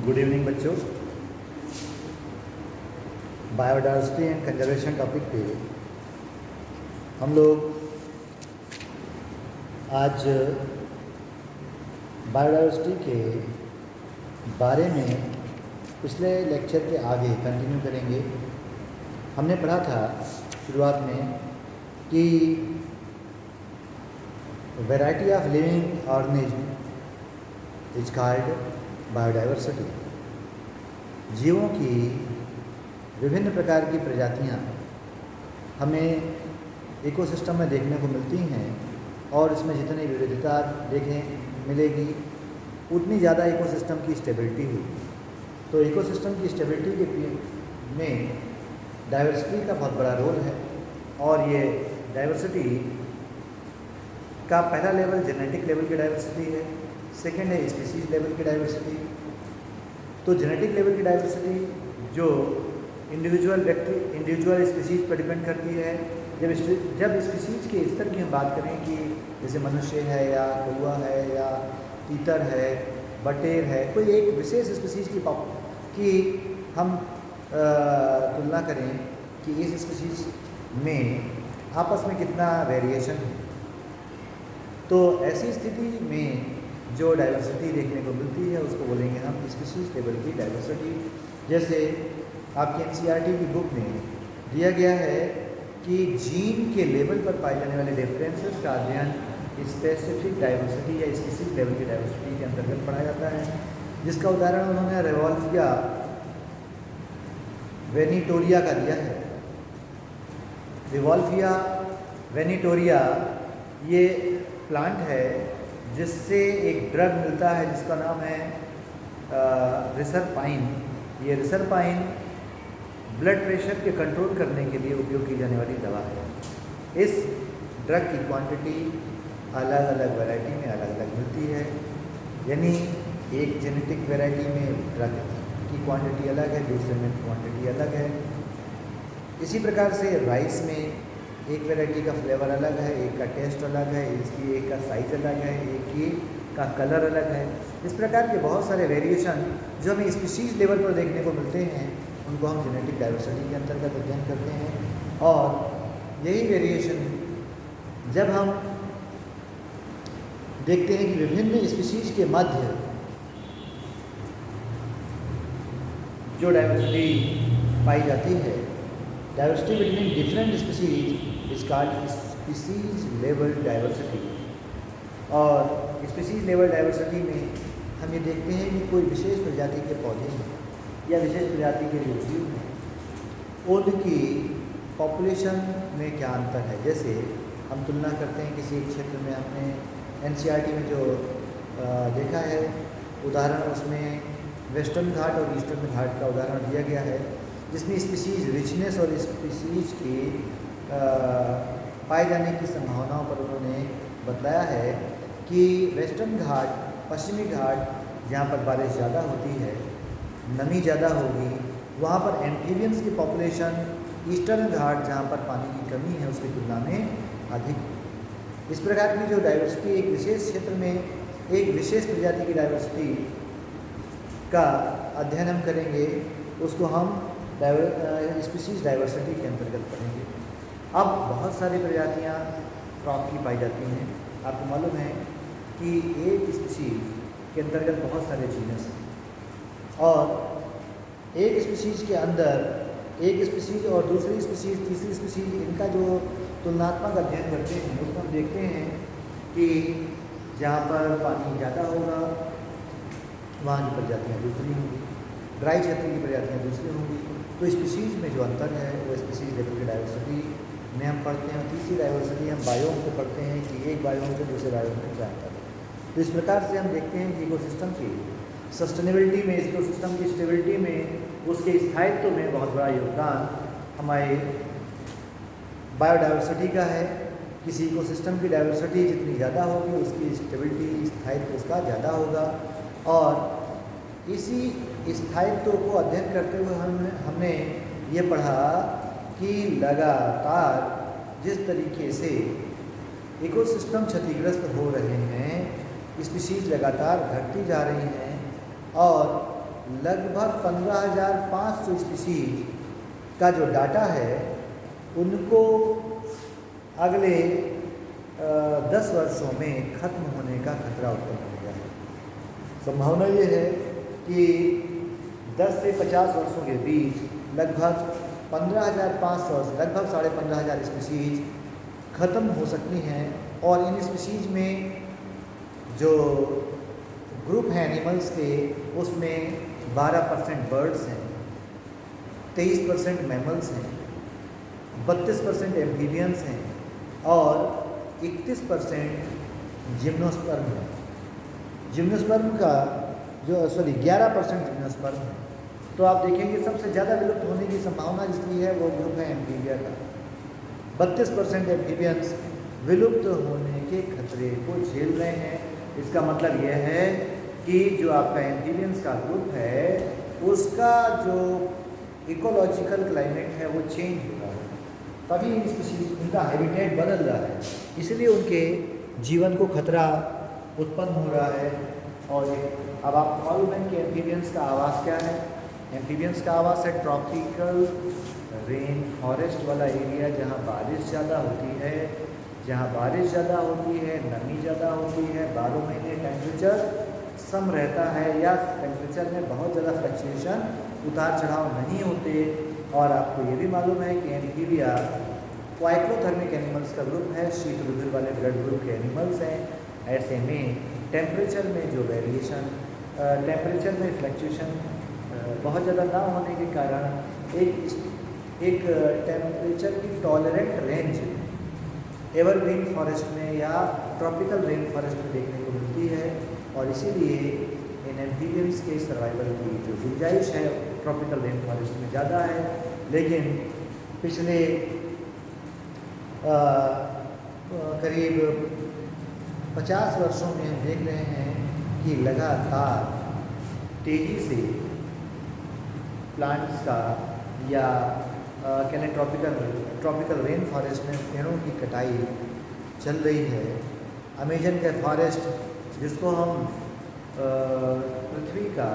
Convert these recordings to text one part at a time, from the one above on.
Good evening बच्चों। Biodiversity and conservation topic पे हम लोग आज बायोडाइवर्सिटी के बारे में पिछले लेक्चर के आगे कंटिन्यू करेंगे। हमने पढ़ा था शुरुआत में कि variety of living organism is called biodiversity. जीवों की विभिन्न प्रकार की प्रजातियां हमें इकोसिस्टम में देखने को मिलती हैं और इसमें जितनी विविधता मिलेगी उतनी ज़्यादा इकोसिस्टम की स्टेबिलिटी होगी। तो इकोसिस्टम की स्टेबिलिटी के में डाइवर्सिटी का बहुत बड़ा रोल है और ये डाइवर्सिटी का पहला लेवल जेनेटिक लेवल की डाइवर्सिटी है, सेकेंड है स्पीसीज लेवल की डाइवर्सिटी। तो जेनेटिक लेवल की डाइवर्सिटी जो इंडिविजुअल स्पीसीज पर डिपेंड करती है। जब स्पीसीज के स्तर की हम बात करें कि जैसे मनुष्य है या कौवा है या तीतर है, बटेर है, कोई एक विशेष स्पीसीज की हम तुलना करें कि इस स्पीसीज में आपस में कितना वेरिएशन है, तो ऐसी स्थिति में जो डाइवर्सिटी देखने को मिलती है उसको बोलेंगे हम स्पीसीज लेवल की डाइवर्सिटी। जैसे आपकी एनसीईआरटी की बुक में दिया गया है कि जीन के लेवल पर पाए जाने वाले डिफरेंसेस का अध्ययन स्पेसिफिक डाइवर्सिटी या स्पीसीज लेवल की डाइवर्सिटी के अंतर्गत पढ़ा जाता है, जिसका उदाहरण उन्होंने रेवॉल्विया वेनिटोरिया का दिया है। रेवॉल्विया वेनिटोरिया ये प्लांट है जिससे एक ड्रग मिलता है जिसका नाम है रिसरपाइन। ये रिसरपाइन ब्लड प्रेशर के कंट्रोल करने के लिए उपयोग की जाने वाली दवा है। इस ड्रग की क्वांटिटी अलग अलग वैरायटी में अलग अलग मिलती है, यानी एक जेनेटिक वैरायटी में ड्रग की क्वांटिटी अलग है, दूसरे में क्वांटिटी अलग है। इसी प्रकार से राइस में एक वैरायटी का फ्लेवर अलग है, एक का टेस्ट अलग है, इसकी एक का साइज़ अलग है, एक की का कलर अलग है। इस प्रकार के बहुत सारे वेरिएशन जो हमें स्पीशीज़ लेवल पर देखने को मिलते हैं उनको हम जेनेटिक डाइवर्सिटी के अंतर्गत अध्ययन करते हैं। और यही वेरिएशन जब हम देखते हैं कि विभिन्न स्पीशीज़ के मध्य जो डाइवर्सिटी पाई जाती है, diversity between different species is called species level diversity. और स्पीसीज लेवल डाइवर्सिटी में हम ये देखते हैं कि कोई विशेष प्रजाति के पौधे हैं या विशेष प्रजाति के जो जीव हैं उनकी पॉपुलेशन में क्या अंतर है। जैसे हम तुलना करते हैं किसी एक क्षेत्र में, हमने एनसीईआरटी में जो देखा है उदाहरण, उसमें वेस्टर्न घाट और ईस्टर्न घाट का उदाहरण दिया गया है, जिसमें स्पीसीज रिचनेस और स्पीसीज की पाए जाने की संभावनाओं पर उन्होंने बताया है कि वेस्टर्न घाट, पश्चिमी घाट, जहाँ पर बारिश ज़्यादा होती है, नमी ज़्यादा होगी, वहाँ पर एम्फीबियंस की पॉपुलेशन ईस्टर्न घाट जहाँ पर पानी की कमी है उसकी तुलना में अधिक। इस प्रकार की जो डाइवर्सिटी एक विशेष क्षेत्र में एक विशेष प्रजाति की डाइवर्सिटी का अध्ययन हम करेंगे, उसको हम स्पीसीज डाइवर्सिटी के अंतर्गत पढ़ेंगे। अब बहुत सारी प्रजातियां फ्रॉग की पाई जाती हैं। आपको मालूम है कि एक स्पीसीज के अंतर्गत बहुत सारे जीनस हैं और एक स्पीसीज के अंदर एक स्पीसीज और दूसरी स्पीसीज, तीसरी स्पीसीज, इनका जो तुलनात्मक अध्ययन करते हैं उसमें हम देखते हैं कि जहाँ पर पानी ज़्यादा होगा वहाँ की प्रजातियाँ दूसरी होंगी, ड्राई क्षेत्र की प्रजातियाँ दूसरी होंगी। तो स्पीसीज में जो अंतर है वो स्पीसीज लेवल की डाइवर्सिटी में हम पढ़ते हैं। तीसरी डाइवर्सिटी हम बायोम को पढ़ते हैं कि एक बायोम से दूसरे बायोम में क्या अंतर है। तो इस प्रकार से हम देखते हैं कि इकोसिस्टम की सस्टेनेबिलिटी में, इकोसिस्टम की स्टेबिलिटी में, उसके स्थायित्व में बहुत बड़ा योगदान हमारे बायोडाइवर्सिटी का है। किसी इकोसिस्टम की डाइवर्सिटी जितनी ज़्यादा होगी उसकी स्टेबिलिटी, स्थायित्व उसका ज़्यादा होगा। और इसी स्थायित्व को अध्ययन करते हुए हमने ये पढ़ा कि लगातार जिस तरीके से इकोसिस्टम क्षतिग्रस्त हो रहे हैं, स्पीशीज़ लगातार घटती जा रही हैं और लगभग 15,500 स्पीशीज का जो डाटा है उनको अगले 10 वर्षों में ख़त्म होने का खतरा उत्पन्न हो गया है। संभावना ये है कि 10 से 50 वर्षों के बीच लगभग 15,500 लगभग 15,500 स्पीशीज ख़त्म हो सकती हैं। और इन स्पीशीज में जो ग्रुप है एनिमल्स के, उसमें 12% बर्ड्स हैं, 23% मैमल्स हैं, 32% एम्फीबियंस हैं और 31% जिम्नोस्पर्म है। जिम्नोस्पर्म का जो 11% जिम्नोस्पर्म है। तो आप देखेंगे सबसे ज़्यादा विलुप्त होने की संभावना जिसकी है वो ग्रुप है एम्फीबिया का। 32% एम्फीबियंस विलुप्त होने के खतरे को झेल रहे हैं। इसका मतलब यह है कि जो आपका एम्फीबियंस का ग्रुप है उसका जो इकोलॉजिकल क्लाइमेट है वो चेंज हो रहा है, तभी उनका हैबिटेट बदल रहा है, इसलिए उनके जीवन को खतरा उत्पन्न हो रहा है। और अब आपको मालूम है कि एम्फीबियंस का आवास क्या है। एम्फीबियंस का आवास है ट्रॉपिकल रेन फॉरेस्ट वाला एरिया, जहाँ बारिश ज़्यादा होती है, नमी ज़्यादा होती है, 12 महीने टेम्परेचर सम रहता है या टेम्परेचर में बहुत ज़्यादा फ्लक्चुएशन उतार चढ़ाव नहीं होते। और आपको ये भी मालूम है कि एम्फीबिया क्वाइक्लोथर्मिक एनिमल्स का ग्रुप है, शीत रुधिर वाले ब्लड ग्रुप के एनिमल्स हैं। ऐसे में टेम्परेचर में जो वेरिएशन, टेम्परेचर में फ्लक्चुएशन बहुत ज़्यादा ना होने के कारण एक टेम्परेचर की टॉलरेंट रेंज एवरग्रीन फॉरेस्ट में या ट्रॉपिकल रेन फॉरेस्ट में देखने को मिलती है। और इसीलिए इन एम्फीबियंस के सर्वाइवल की जो गुंजाइश है ट्रॉपिकल रेन फॉरेस्ट में ज़्यादा है। लेकिन पिछले करीब 50 वर्षों में हम देख रहे हैं कि लगातार तेज़ी से प्लांट्स का या कहने ट्रॉपिकल रेन फॉरेस्ट में पेड़ों की कटाई चल रही है। अमेजन का फॉरेस्ट जिसको हम पृथ्वी का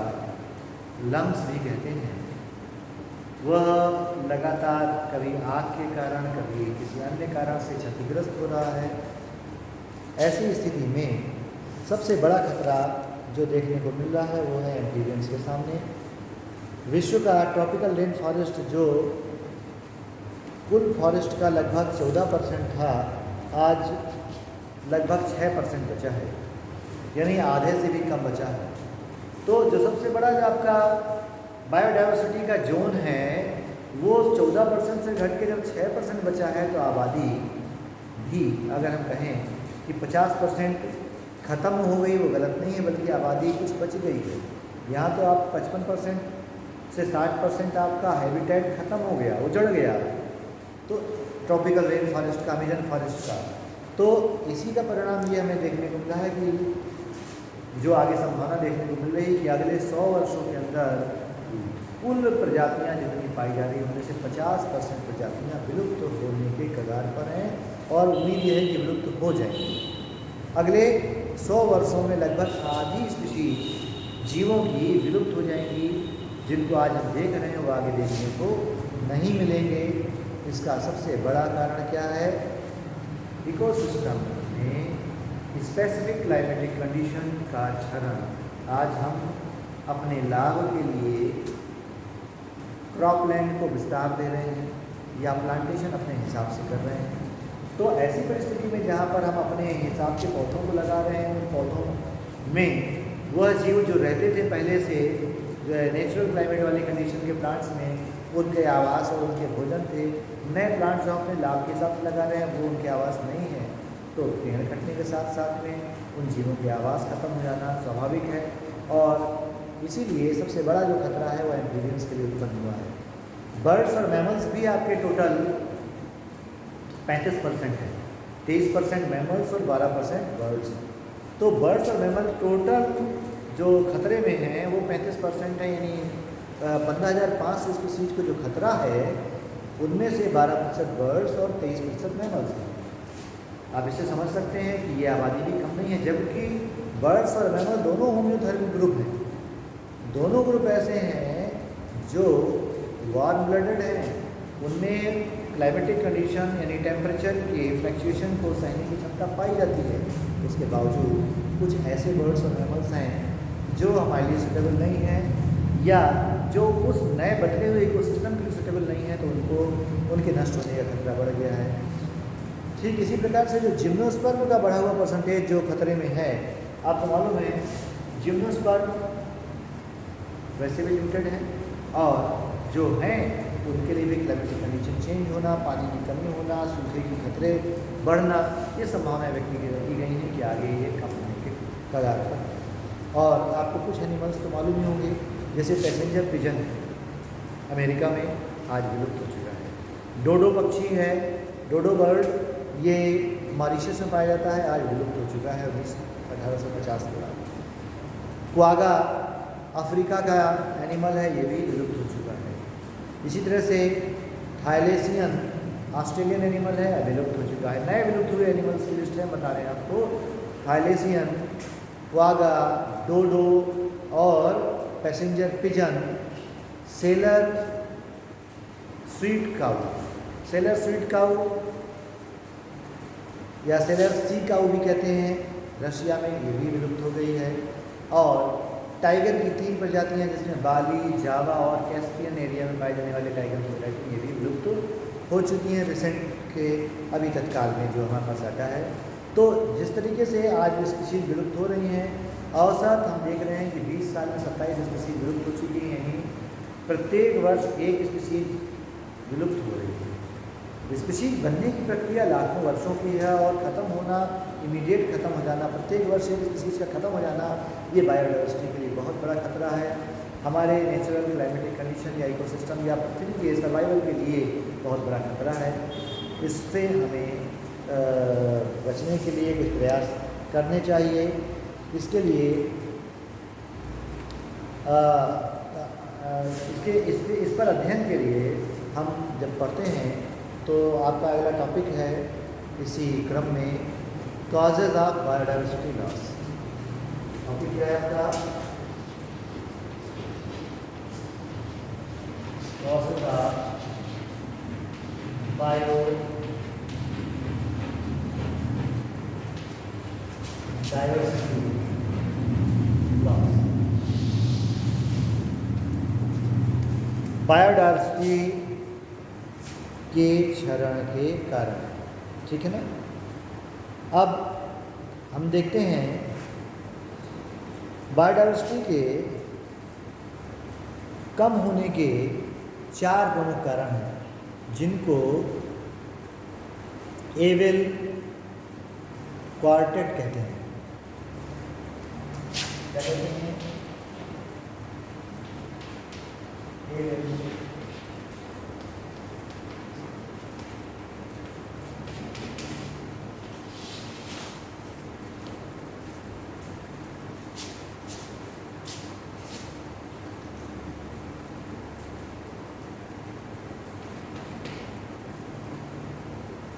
लंग्स भी कहते हैं, वह लगातार कभी आग के कारण कभी किसी अन्य कारण से क्षतिग्रस्त हो रहा है। ऐसी स्थिति में सबसे बड़ा खतरा जो देखने को मिल रहा है वो है एम्फीबियंस के सामने। विश्व का ट्रॉपिकल रेन फॉरेस्ट जो कुल फॉरेस्ट का लगभग 14% था, आज लगभग 6% बचा है, यानी आधे से भी कम बचा है। तो जो सबसे बड़ा जो आपका बायोडाइवर्सिटी का जोन है वो 14% से घट के जब 6% बचा है, तो आबादी भी अगर हम कहें कि 50% ख़त्म हो गई वो गलत नहीं है, बल्कि आबादी कुछ बच गई है। यहाँ तो आप 55% से 60% आपका हैबिटेट ख़त्म हो गया, उजड़ गया। तो ट्रॉपिकल रेन फॉरेस्ट का, अमेजन फॉरेस्ट का, तो इसी का परिणाम ये हमें देखने को मिला है कि जो आगे संभावना देखने को मिल रही है कि अगले 100 वर्षों के अंदर कुल प्रजातियां जितनी पाई जा रही हैं उनमें से 50% प्रजातियां विलुप्त होने के कगार पर हैं और उम्मीद यह है कि विलुप्त हो जाएंगी। अगले 100 वर्षों में लगभग आधी स्पीशीज जीवों की विलुप्त हो जाएंगी, जिनको आज हम देख रहे हैं वो आगे देखने को नहीं मिलेंगे। इसका सबसे बड़ा कारण क्या है? इकोसिस्टम में स्पेसिफिक क्लाइमेटिक कंडीशन का क्षरण। आज हम अपने लाभ के लिए क्रॉपलैंड को विस्तार दे रहे हैं या प्लांटेशन अपने हिसाब से कर रहे हैं। तो ऐसी परिस्थिति में जहाँ पर हम अपने हिसाब से पौधों को लगा रहे हैं, उन पौधों में वह जीव जो रहते थे पहले से, जो है नेचुरल क्लाइमेट वाली कंडीशन के प्लांट्स में, उनके आवास और उनके भोजन थे। नए प्लांट्स जो अपने लाभ के हिसाब से लगा रहे हैं वो उनके आवास नहीं है, तो पेड़ कटने के साथ साथ में उन जीवों के आवास खत्म हो जाना स्वाभाविक है। और इसीलिए सबसे बड़ा जो खतरा है वो एम्फीबियंस के लिए उत्पन्न हुआ है। बर्ड्स और मैमल्स भी आपके टोटल 35% है, 23% मैमल्स और 12% बर्ड्स। तो बर्ड्स और मैमल टोटल जो खतरे में हैं वो 35% है, यानी 15,500 स्पीशीज को जो खतरा है उनमें से 12% बर्ड्स और 23% मैमल्स हैं। आप इससे समझ सकते हैं कि ये आबादी भी कम नहीं है, जबकि बर्ड्स और मैमल दोनों होम्योथर्मिक ग्रुप हैं, दोनों ग्रुप ऐसे हैं जो वार्म ब्लडेड हैं, उनमें क्लाइमेटिक कंडीशन यानी टेम्परेचर के फ्लक्चुएशन को सहने की क्षमता पाई जाती है। उसके बावजूद कुछ ऐसे बर्ड्स और मैमल्स हैं जो हमारे लिए सूटेबल नहीं हैं या जो उस नए बदले हुए इकोसिस्टम के लिए सूटेबल नहीं है, तो उनको उनके नष्ट होने का खतरा बढ़ गया है। ठीक इसी प्रकार से जो जिम्नोस्पर्म का बढ़ा हुआ परसेंटेज जो खतरे में है, आपको मालूम है जिम्नोस्पर्म वैसे भी लिमिटेड है और जो हैं उनके लिए भी क्लाइमेटिक कंडीशन चेंज होना, पानी की कमी होना, सूखे के खतरे बढ़ना, ये संभावनाएं व्यक्त की गई हैं कि आगे ये कम होने के कगार पर। और आपको कुछ एनिमल्स तो मालूम ही होंगे, जैसे पैसेंजर पिजन अमेरिका में आज विलुप्त हो चुका है। डोडो पक्षी है, डोडो बर्ड, ये मॉरिशस में पाया जाता है, आज विलुप्त हो चुका है 1850 के बाद। क्वागा अफ्रीका का एनिमल है, ये भी विलुप्त हो चुका है। इसी तरह से थाईलेसियन ऑस्ट्रेलियन एनिमल है, विलुप्त हो चुका है। नए विलुप्त हुए एनिमल्स की लिस्ट है, बता रहे हैं आपको। थाईलेसियन, क्वागा, डोडो और पैसेंजर पिजन, सेलर स्वीट काऊ, सेलर स्वीट काऊ या सेलर सी काऊ भी कहते हैं, रशिया में ये भी विलुप्त हो गई है। और टाइगर की 3 प्रजातियां जिसमें बाली, जावा और कैस्पियन एरिया में पाए जाने वाले टाइगर की प्रजाति ये भी विलुप्त हो चुकी हैं रिसेंट के अभी तत्काल में जो हमारे पास डाटा है। तो जिस तरीके से आज स्पीशीज विलुप्त हो रही हैं, औसत हम देख रहे हैं कि 20 साल में 27 स्पीशीज विलुप्त हो चुकी हैं, यानी प्रत्येक वर्ष एक स्पीशीज विलुप्त हो रही है। स्पीशीज बनने की प्रक्रिया लाखों वर्षों की है और ख़त्म होना, इमीडिएट ख़त्म हो जाना, प्रत्येक वर्ष एक स्पीशीज का ख़त्म हो जाना, ये बायोडाइवर्सिटी के लिए बहुत बड़ा खतरा है। हमारे नेचुरल क्लाइमेटिक कंडीशन या इकोसिस्टम या पृथ्वी के सर्वाइवल के लिए बहुत बड़ा खतरा है। इससे हमें बचने के लिए कुछ प्रयास करने चाहिए। इसके लिए इस पर अध्ययन के लिए हम जब पढ़ते हैं तो आपका अगला टॉपिक है इसी क्रम में causes of biodiversity loss. Topic क्या है आपका? Causes of biodiversity loss. Biodiversity के क्षरण के कारण, ठीक है ना। अब हम देखते हैं बायोडाइवर्सिटी के कम होने के 4 प्रमुख कारण हैं, जिनको एविल क्वार्टेट कहते हैं। क्या कहते हैं? Evil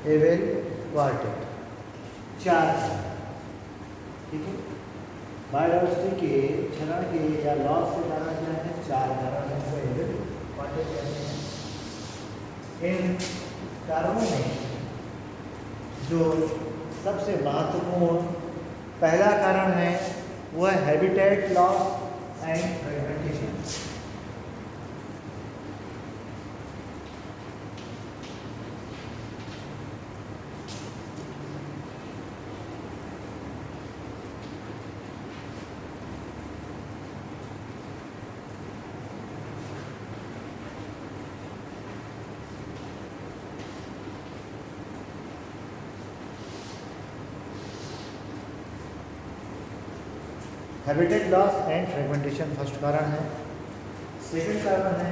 evil quartet. 4, ठीक है। बायोडाइवर्सिटी के क्षरण के या लॉस के कारण क्या है? 4 कारण हैं, तो एविल क्वार्टेट कहते हैं। इन कारणों में जो सबसे महत्वपूर्ण पहला कारण है वह है habitat loss and fragmentation. Habitat loss and fragmentation first कारण है। सेकंड कारण है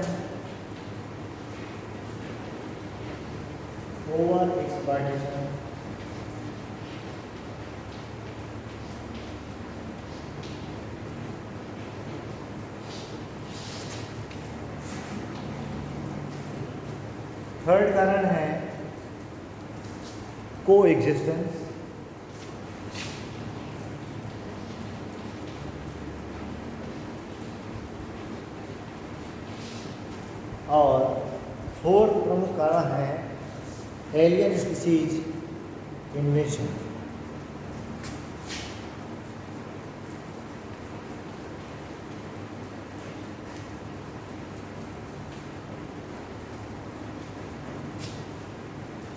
ओवर एक्सप्लॉयटेशन। थर्ड कारण है को एग्जिस्टेंस। और फोर्थ प्रमुख कारण है alien species invasion.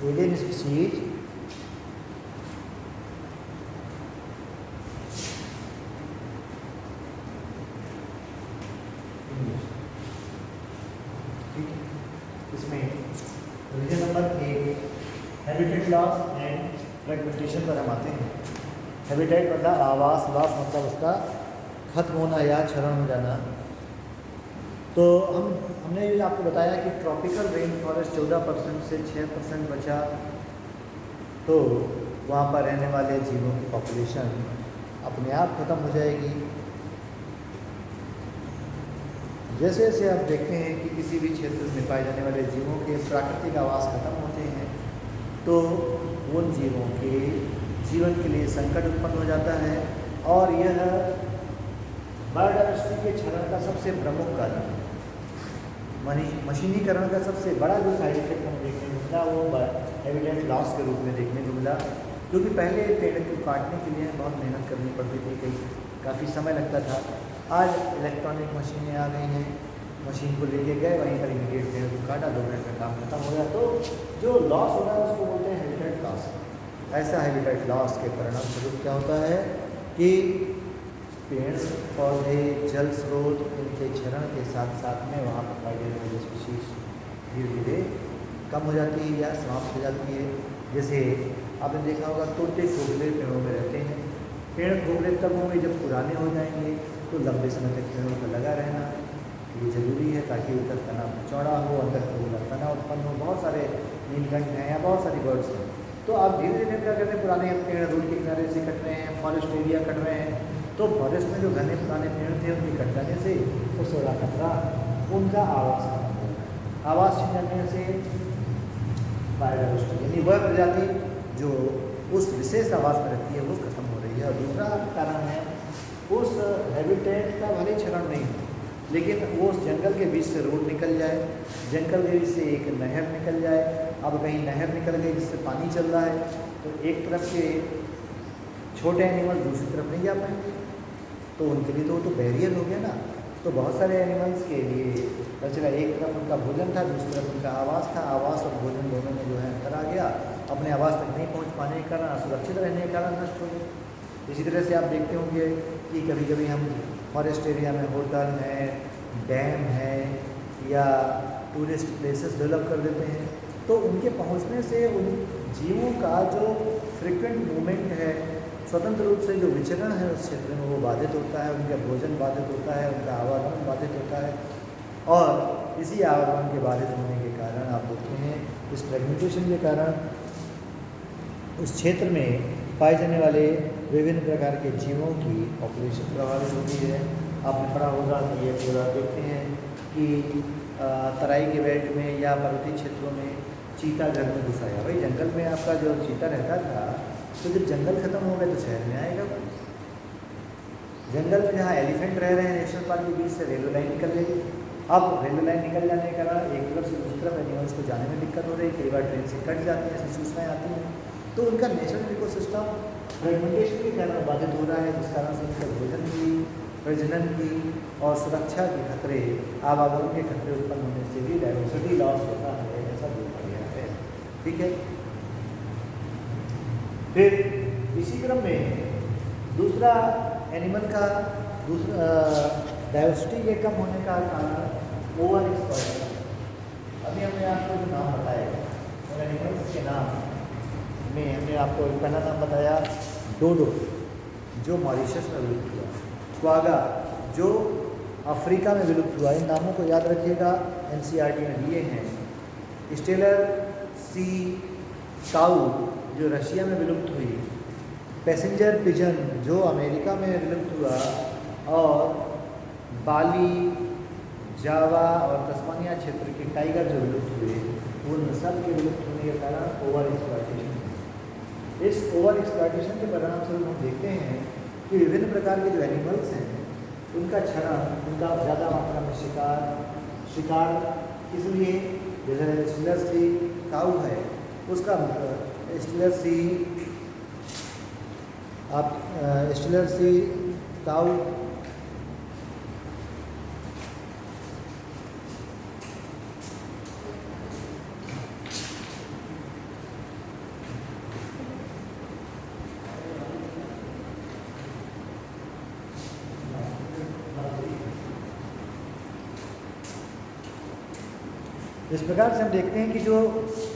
Alien species इसमें reason number 1 habitat loss and fragmentation पर हम आते हैं। हैबिटेट मतलब आवास, लॉस मतलब उसका खत्म होना या क्षरण हो जाना। तो हमने ये आपको बताया कि ट्रॉपिकल रेन फॉरेस्ट 14% से 6% बचा, तो वहाँ पर रहने वाले जीवों की पॉपुलेशन अपने आप खत्म हो जाएगी। जैसे जैसे आप देखते हैं कि किसी भी क्षेत्र में पाए जाने वाले जीवों के प्राकृतिक आवास खत्म होते हैं, तो उन जीवों के जीवन के लिए संकट उत्पन्न हो जाता है, और यह बायोडायवर्सिटी के क्षरण का सबसे प्रमुख कारण है। मशीनीकरण का सबसे बड़ा जो साइड इफेक्ट हमें देखने को मिला वो हैबिटेट लॉस के रूप में देखने को मिला, क्योंकि पहले पेड़ को काटने के लिए बहुत मेहनत करनी पड़ती थी, काफ़ी समय लगता था। आज इलेक्ट्रॉनिक मशीनें आ गई हैं, मशीन को लेके गए, वहीं पर इमीडिएट पेड़ को काटा, 2 मिनट का काम खत्म हो गया। तो जो लॉस हो रहा है उसको बोलते हैं हैबिटेट लॉस। ऐसा हैबिटेट लॉस के परिणाम स्वरूप क्या होता है कि पेड़ पौधे, जल स्रोत, इनके क्षरण के साथ साथ में वहाँ पर पाई जाने वाली स्पीशीज धीरे धीरे कम हो जाती है या समाप्त हो जाती है। जैसे आपने देखा होगा तोते खोखले पेड़ों में रहते हैं। पेड़ खोखले तब होंगे जब पुराने हो जाएंगे, तो लंबे समय तक पेड़ों पर लगा रहना ये ज़रूरी है, ताकि ऊपर तना चौड़ा हो, अंदर खुला तना उत्पन्न हो। बहुत सारे नीलकंठ हैं या बहुत सारी बर्ड्स हैं। तो आप धीरे धीरे क्या करते हैं, पुराने पेड़ रोड के किनारे से कट रहे हैं, फॉरेस्ट एरिया कट रहे हैं, तो फॉरेस्ट में जो घने पुराने पेड़ थे उनके कट जाने से उससे बड़ा खतरा उनका आवास खत्म हो रहा है। आवास छिन जाने से बायोडायवर्सिटी यानी वह प्रजाति जो उस विशेष आवास में रहती है वो खत्म हो रही है। और दूसरा कारण है उस हैबिटेट का भले क्षरण नहीं हो, लेकिन वो उस जंगल के बीच से रोड निकल जाए, जंगल के बीच से एक नहर निकल जाए। अब कहीं नहर निकल गई जिससे पानी चल रहा है, तो एक तरफ से छोटे एनिमल दूसरी तरफ नहीं जा पाएंगे, तो उनके लिए तो बैरियर हो गया ना। तो बहुत सारे एनिमल्स के लिए बचेगा, एक तरफ उनका भोजन था, दूसरी तरफ उनका आवास था। आवास और भोजन दोनों में जो है अंतर आ गया, अपने आवास तक नहीं पहुंच पाने के कारण, असुरक्षित रहने के कारण नष्ट हो गए। इसी तरह से आप देखते होंगे कि कभी कभी हम फॉरेस्ट एरिया में होटल है, डैम है या टूरिस्ट प्लेसेस डेवलप कर देते हैं, तो उनके पहुंचने से उन जीवों का जो फ्रिक्वेंट मूवमेंट है, स्वतंत्र रूप से जो विचरण है उस क्षेत्र में वो बाधित होता है, उनका भोजन बाधित होता है, उनका आवागमन बाधित होता है। और इसी आवागमन के बाधित होने के कारण आप देखते हैं इस फ्रेगमेंटेशन के कारण उस क्षेत्र में पाए जाने वाले विभिन्न प्रकार के जीवों की पॉपुलेशन प्रभावित होती है। आपने पढ़ा होगा कि ये पूरा देखते हैं कि तराई के बेल्ट में या पर्वतीय क्षेत्रों में चीता घर में घुस आया। भाई जंगल में आपका जो चीता रहता था, तो जब जंगल खत्म हो गया तो शहर में आएगा। जंगल में जहाँ एलिफेंट रह रहे हैं नेशनल पार्क के बीच से रेलवे लाइन निकल गई। अब रेलवे लाइन निकल जाने के कारण एक तरफ से दूसरी तरफ एनिमल्स को जाने में दिक्कत हो रही है, कई बार ट्रेन से कट जाती हैं, ऐसी सूचनाएँ आती हैं। तो उनका नेचुरल इकोसिस्टम फ्रेगमेंटेशन के कारण बाधित हो रहा है, जिस कारण से उनके भोजन की, प्रजनन की और सुरक्षा के खतरे, आवागमन के खतरे उत्पन्न होने से भी डायवर्सिटी लॉस होता है, ऐसा देखा गया है। ठीक है। फिर इसी क्रम में दूसरा एनिमल का दूसरा डायवर्सिटी के कम होने का कारण ओवर एक्सप्लॉइटेशन। अभी हमने आपको जो नाम बताए उन एनिमल्स के नाम में हमने आपको पहला नाम बताया डोडो जो मॉरिशस में विलुप्त हुआ, क्वागा जो अफ्रीका में विलुप्त हुआ। इन नामों को याद रखिएगा, एनसीईआरटी में दिए हैं। स्टेलर सी काऊ जो रशिया में विलुप्त हुई, पैसेंजर पिजन जो अमेरिका में विलुप्त हुआ, और बाली, जावा और तस्मानिया क्षेत्र के टाइगर जो विलुप्त हुए, उन सब के विलुप्त होने के कारण ओवर एक्सप्लॉइटेशन। इस ओवर एक्सप्लॉइटेशन के परिणाम स्वरूप हम देखते हैं कि विभिन्न प्रकार के जो एनिमल्स हैं उनका क्षरण, उनका ज़्यादा मात्रा में शिकार इसलिए जैसे स्टिलर सी काऊ है, उसका स्टिलर सी आप स्टिलर सी काऊ इस प्रकार से हम देखते हैं कि जो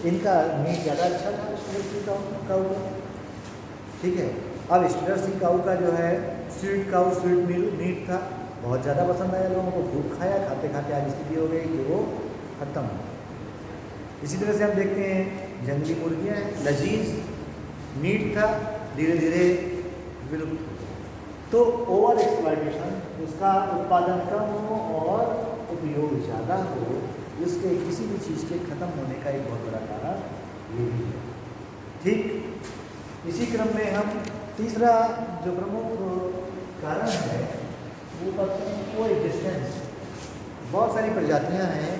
इनका मीट ज़्यादा अच्छा था स्टिलर सी काऊ का, ठीक है। अब स्टिलर सी काऊ का जो है स्वीट काऊ स्वीट मीट था, बहुत ज़्यादा पसंद आया लोगों को, खूब खाया, खाते खाते आज स्थिति हो गई कि वो ख़त्म हो। इसी तरह से हम देखते हैं जंगली मुर्गियाँ हैं, लजीज मीट था, धीरे धीरे विलुप्त हो गया। तो ओवर एक्सप्लॉयटेशन, उसका उत्पादन कम हो और उपयोग ज़्यादा हो, इसके किसी भी चीज़ के ख़त्म होने का एक बहुत बड़ा कारण ये भी है, ठीक। इसी क्रम में हम तीसरा जो प्रमुख कारण है वो कहते हैं कोएग्जिस्टेंस। बहुत सारी प्रजातियां हैं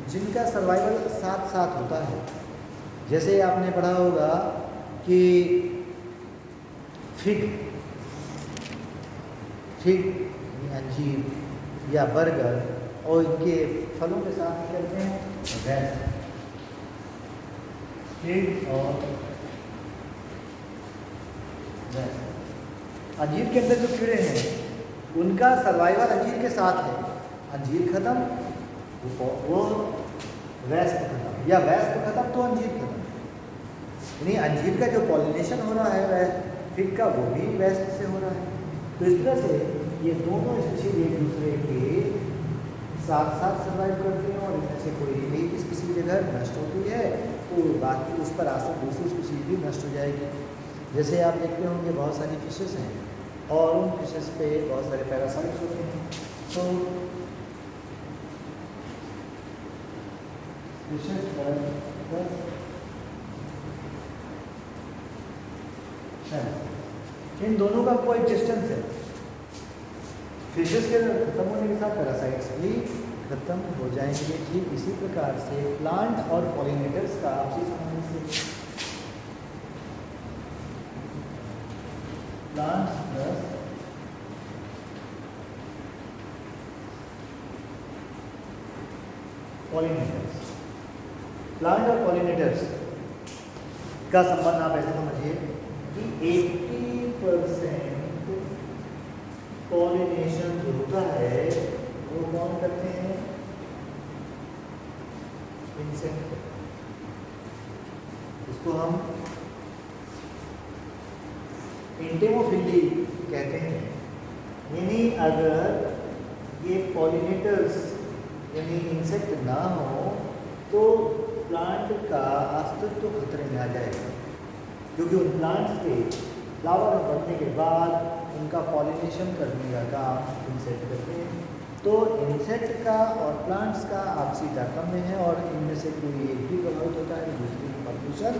जिनका सर्वाइवल साथ साथ होता है। जैसे आपने पढ़ा होगा कि फिग अंजीर या बर्गर और इनके फलों के साथ कहते हैं रैस, फिग और रैस। अंजीर के अंदर जो कीड़े हैं उनका सर्वाइवल अंजीर के साथ है, अंजीर खत्म वो वैस्प खत्म, या वैस्प खत्म तो अंजीर खत्म। यानी अंजीर का जो पॉलिनेशन हो रहा है वह फिग का वो भी वैस्प से हो रहा है। तो इस तरह से ये दोनों स्पीशीज एक दूसरे के साथ साथ सर्वाइव करते हैं और इनमें से कोई एक स्पीशीज अगर नष्ट होती है तो बाकी उस पर आसर दूसरी स्पीशीज भी नष्ट हो जाएगी। जैसे आप देखते होंगे बहुत सारी फिशेस हैं और उन फिशेस पे बहुत सारे पैरासाइट्स होते हैं। तो फिशेस इन दोनों का कोई डिस्टेंस है। फिशेस के खत्म होने के साथ पैरासाइट्स भी खत्म हो जाएंगे। ठीक इसी प्रकार से प्लांट और पॉलिनेटर्स का आपसी संबंध से प्लांट्स प्लस पॉलिनेटर्स, प्लांट और पॉलिनेटर्स का संबंध आप ऐसे समझिए कि 80% पॉलिनेशन जो होता है वो कौन करते हैं? इंसेक्ट। इसको हम एंटेमोफिली कहते हैं। यानी अगर ये पॉलिनेटर्स यानी इंसेक्ट ना हो तो प्लांट का अस्तित्व खतरे में आ जाएगा, क्योंकि उन प्लांट्स के फ्लावर बनने के बाद उनका पॉलिनेशन करने का काम इंसेक्ट करते हैं। तो इंसेक्ट का और प्लांट्स का आपसी तारतम्य है और इनमें से कोई एक भी प्रभावित होता है तो दूसरी की पॉलिनेशन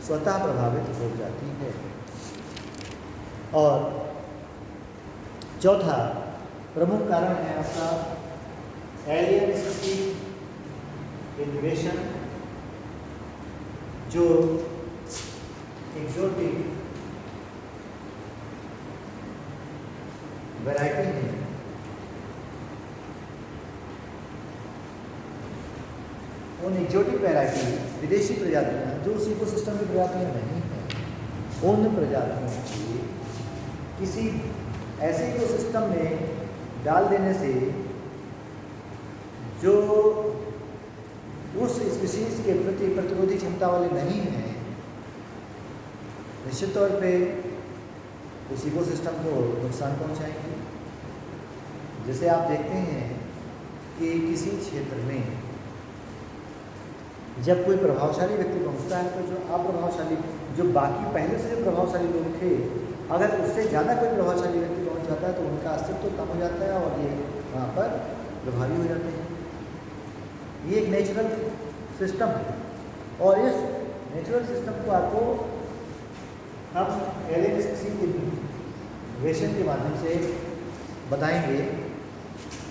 स्वतः प्रभावित हो जाती है। और चौथा प्रमुख कारण है आपका एलियन स्पीशीज इन्वेशन। जो एक्सोटिक वैरायटी है उन एक्सोटिक वैरायटी विदेशी प्रजातियां जो उस इकोसिस्टम की प्रजातियां नहीं हैं, उन प्रजातियों को किसी ऐसे इकोसिस्टम में डाल देने से जो उस स्पीशीज के प्रति प्रतिरोधी क्षमता वाले नहीं हैं, निश्चित तौर पे उस इकोसिस्टम को नुकसान पहुंचाएंगे। जैसे आप देखते हैं कि किसी क्षेत्र में जब कोई प्रभावशाली व्यक्ति पहुंचता है तो जो अप्रभावशाली, जो बाकी पहले से जो प्रभावशाली लोग थे, अगर उससे ज़्यादा कोई प्रभावशाली व्यक्ति पहुंच जाता है तो उनका अस्तित्व कम हो जाता है और ये वहाँ पर प्रभावी हो जाते हैं। ये एक नेचुरल सिस्टम है और इस नेचुरल सिस्टम को आपको हम एलियन स्पीशीज इन्वेशन के माध्यम से बताएंगे।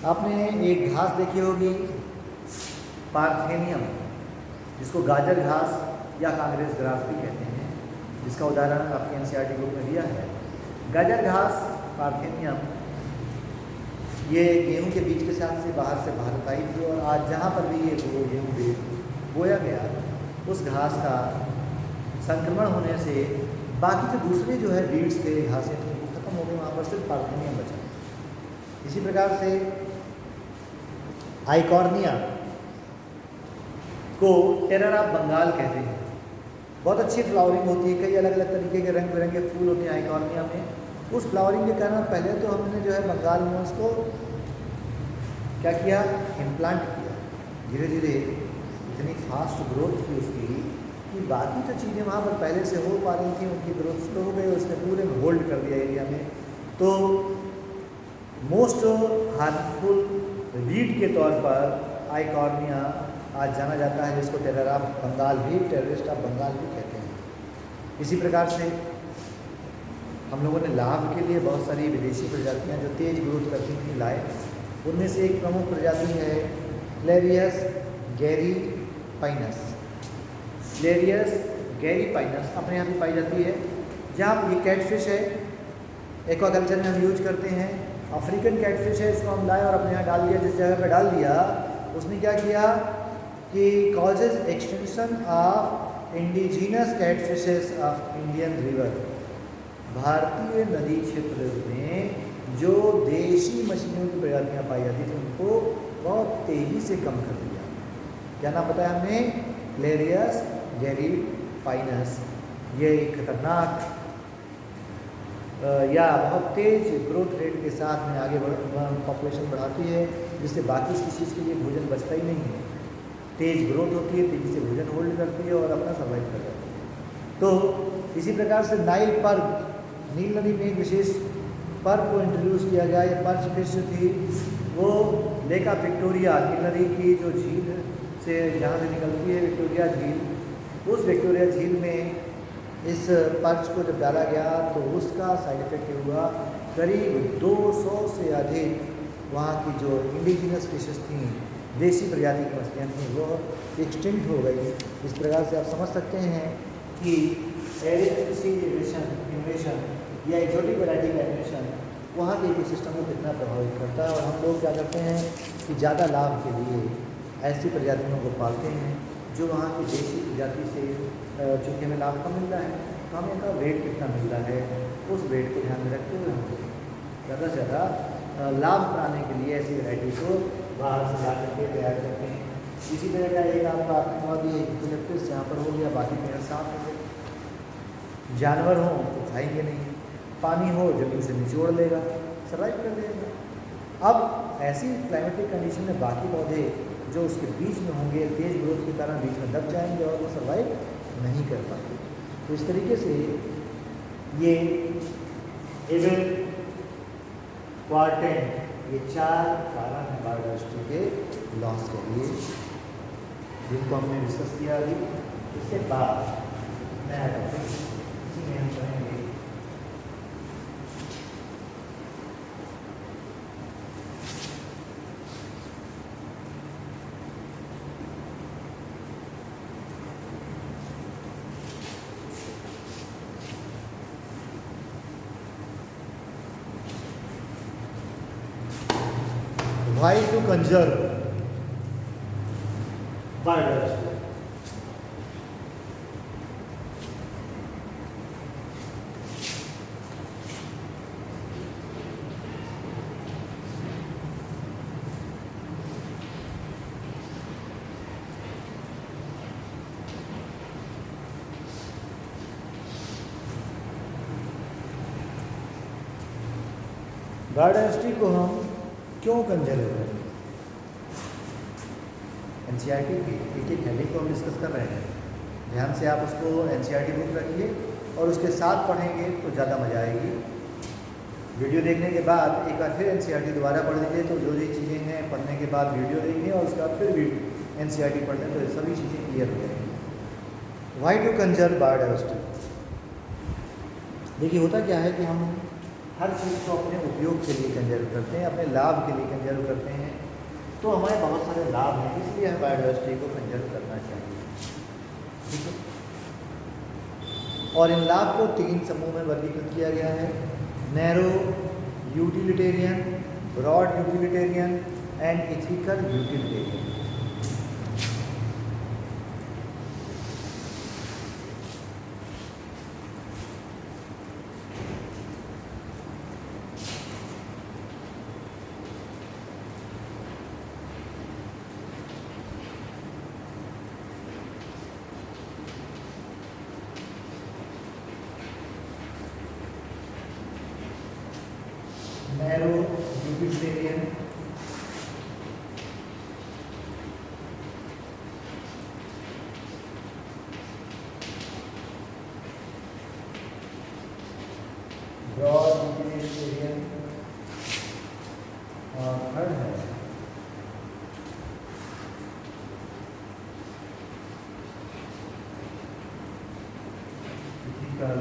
आपने एक घास देखी होगी पार्थेनियम, जिसको गाजर घास या कांग्रेस ग्रास भी कहते हैं, जिसका उदाहरण आपके एनसीईआरटी बुक में दिया है। गाजर घास पार्थेनियम ये गेहूं के बीज के साथ से बाहर से भारत आई थी, और आज जहाँ पर भी ये गेहूँ बोया गया उस घास का संक्रमण होने से बाकी जो दूसरे जो है बीड्स थे, घासें थी, वो खत्म हो गई, वहाँ पर सिर्फ पार्थेनियम बचा। इसी प्रकार से आइकॉर्निया को टेरर ऑफ बंगाल कहते हैं। बहुत अच्छी फ्लावरिंग होती है, कई अलग अलग तरीके के रंग बिरंगे फूल होते हैं आइकॉर्निया में। उस फ्लावरिंग के कारण पहले तो हमने जो है बंगाल में उसको क्या किया, इम्प्लांट किया। धीरे धीरे इतनी फास्ट ग्रोथ थी उसकी कि बाकी जो चीज़ें वहाँ पर पहले से हो पा रही थी उनकी ग्रोथ स्लो हो गई, उसने पूरे में होल्ड कर दिया एरिया में। तो मोस्ट हार्मफुल वीड के तौर पर आइकॉर्निया आज जाना जाता है, जिसको टेरर ऑफ बंगाल भी, टेररिस्ट ऑफ बंगाल भी कहते हैं। इसी प्रकार से हम लोगों ने लाभ के लिए बहुत सारी विदेशी प्रजातियां जो तेज ग्रोथ करती थी लाए। उनमें से एक प्रमुख प्रजाति है क्लेरियस गैरीपाइनस। क्लेरियस गैरीपाइनस अपने यहाँ भी पाई जाती है। जहाँ ये कैटफिश है, एक्वाकल्चर में हम यूज करते हैं। अफ्रीकन कैटफिश है, इसको हम लाए और अपने यहाँ डाल दिया। जिस जगह पर डाल दिया उसने क्या किया कि causes extension of indigenous catfishes of Indian river. भारतीय नदी क्षेत्र में जो देशी मछलियों की प्रजातियाँ पाई जाती थी उनको बहुत तेज़ी से कम कर दिया। क्या नाम बताया हमने, क्लेरियस गैरीपाइनस। ये एक खतरनाक या बहुत तेज़ ग्रोथ रेट के साथ में आगे पॉपुलेशन बढ़ाती है, जिससे बाकी स्पीशीज़ के लिए भोजन बचता ही नहीं है। तेज़ ग्रोथ होती है, तेज़ी से भोजन होल्ड करती है और अपना सर्वाइव कर जाती है। तो इसी प्रकार से नाइल पर्ग, नील नदी में एक विशेष पर्ग को इंट्रोड्यूस किया गया। ये पर्च फिश थी वो लेक ऑफ विक्टोरिया, नील नदी की जो झील से जहाँ से निकलती है विक्टोरिया झील, उस विक्टोरिया झील में इस पर्च को जब डाला गया तो उसका साइड इफेक्ट हुआ। करीब 200 से अधिक वहाँ की जो इंडिजिनस फिशेस थी, देशी प्रजाति की मछलियाँ थीं, वो एक्सटिंक्ट हो गई। इस प्रकार से आप समझ सकते हैं कि इन्वेशन या एक्सोटिक वैरायटी का इन्वेशन वहाँ के इकोसिस्टम को कितना प्रभावित करता है। और हम लोग क्या करते हैं कि ज़्यादा लाभ के लिए ऐसी प्रजातियों को पालते हैं जो वहाँ की देशी प्रजाति से चूँकि हमें लाभ कम मिल रहा है तो हमें का वेट कितना मिल रहा है, उस वेट को ध्यान में रखते हुए हम ज़्यादा से ज़्यादा लाभ बनाने के लिए ऐसी वैरायटी को बाहर से ला करके तैयार करते हैं। इसी तरह का एक आपका आत्मा भी इलेक्ट्रिस यहाँ पर हो गया, बाकी पेड़ साफ हो गए। जानवर हों तो खाएंगे नहीं, पानी हो जमीन से निचोड़ लेगा, सर्वाइव कर लेगा। अब ऐसी क्लाइमेटिक कंडीशन में बाकी पौधे जो उसके बीच में होंगे तेज़ ग्रोथ के कारण बीच में दब जाएंगे और वो सर्वाइव नहीं कर पाते। तो इस तरीके से ये एबल क्वार्टेन, ये 4 कारण हैं बायोडाइवर्सिटी के लॉस के लिए, जिनको हमने डिस्कस किया अभी। इसके बाद नया टॉपिक इसी में हम करेंगे why to conserve biodiversity. Biodiversity को हम क्यों कंजर्व करें? एनसीईआरटी की एक हेडिंग को हम डिस्कस कर रहे हैं। ध्यान से आप उसको एनसीईआरटी बुक रखिए और उसके साथ पढ़ेंगे तो ज़्यादा मज़ा आएगी। वीडियो देखने के बाद एक बार फिर एनसीईआरटी दोबारा पढ़ लीजिए, तो जो जो चीज़ें हैं पढ़ने के बाद वीडियो देखें और उसके बाद फिर एनसीईआरटी पढ़ लें तो ये सभी चीज़ें क्लियर हो जाएंगी। Why to conserve biodiversity. देखिए होता क्या है कि हम हर चीज़ को अपने उपयोग के लिए कंजर्व करते हैं, अपने लाभ के लिए कंजर्व करते हैं। तो हमारे बहुत सारे लाभ हैं, इसलिए हमें बायोडाइवर्सिटी को कंजर्व करना चाहिए। ठीक है, और इन लाभ को 3 समूह में वर्गीकृत किया गया है: narrow utilitarian, broad utilitarian and ethical utilitarian. Narrow utilitarian, broad utilitarian और थर्ड है एथिकल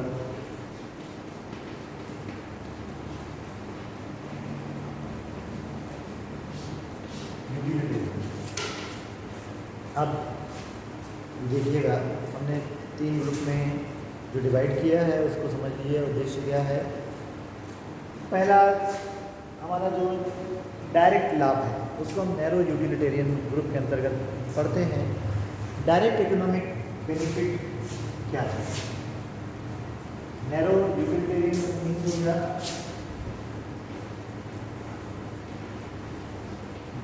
यूटिलिटेरियन। अब देखिएगा, हमने 3 ग्रुप में जो डिवाइड किया है उसको समझ लीजिए, उद्देश्य क्या है। पहला हमारा जो डायरेक्ट लाभ है उसको हम नैरो यूटिलिटेरियन ग्रुप के अंतर्गत पढ़ते हैं। डायरेक्ट इकोनॉमिक बेनिफिट क्या है? नैरो यूटिलिटेरियन मीन्स हो गया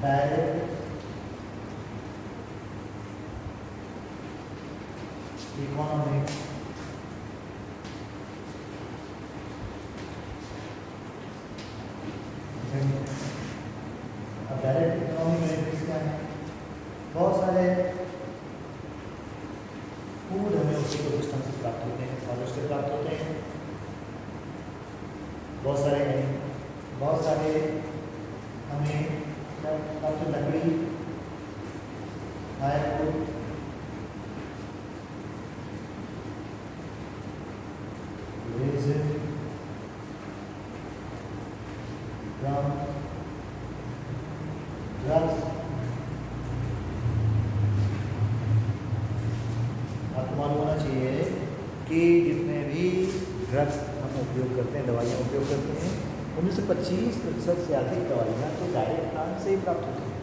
डायरेक्ट इकोनॉमिक अब डायरेक्ट इकोनॉमिक बेनिफिट्स क्या है? बहुत सारे फूड हमें उसी इकोसिस्टम से प्राप्त होते हैं, फॉरेस्ट से प्राप्त होते हैं। बहुत सारे हमें प्राप्त लकड़ी, फायरवुड, रेजिन, ड्रम, ड्रग्स। आपको मालूम होना चाहिए कि जितने भी ड्रग्स हम उपयोग करते हैं, दवाइयाँ उपयोग करते हैं, उनमें से 25% से अधिक दवाइयाँ तो डायरेक्ट प्लांट से ही प्राप्त होती हैं।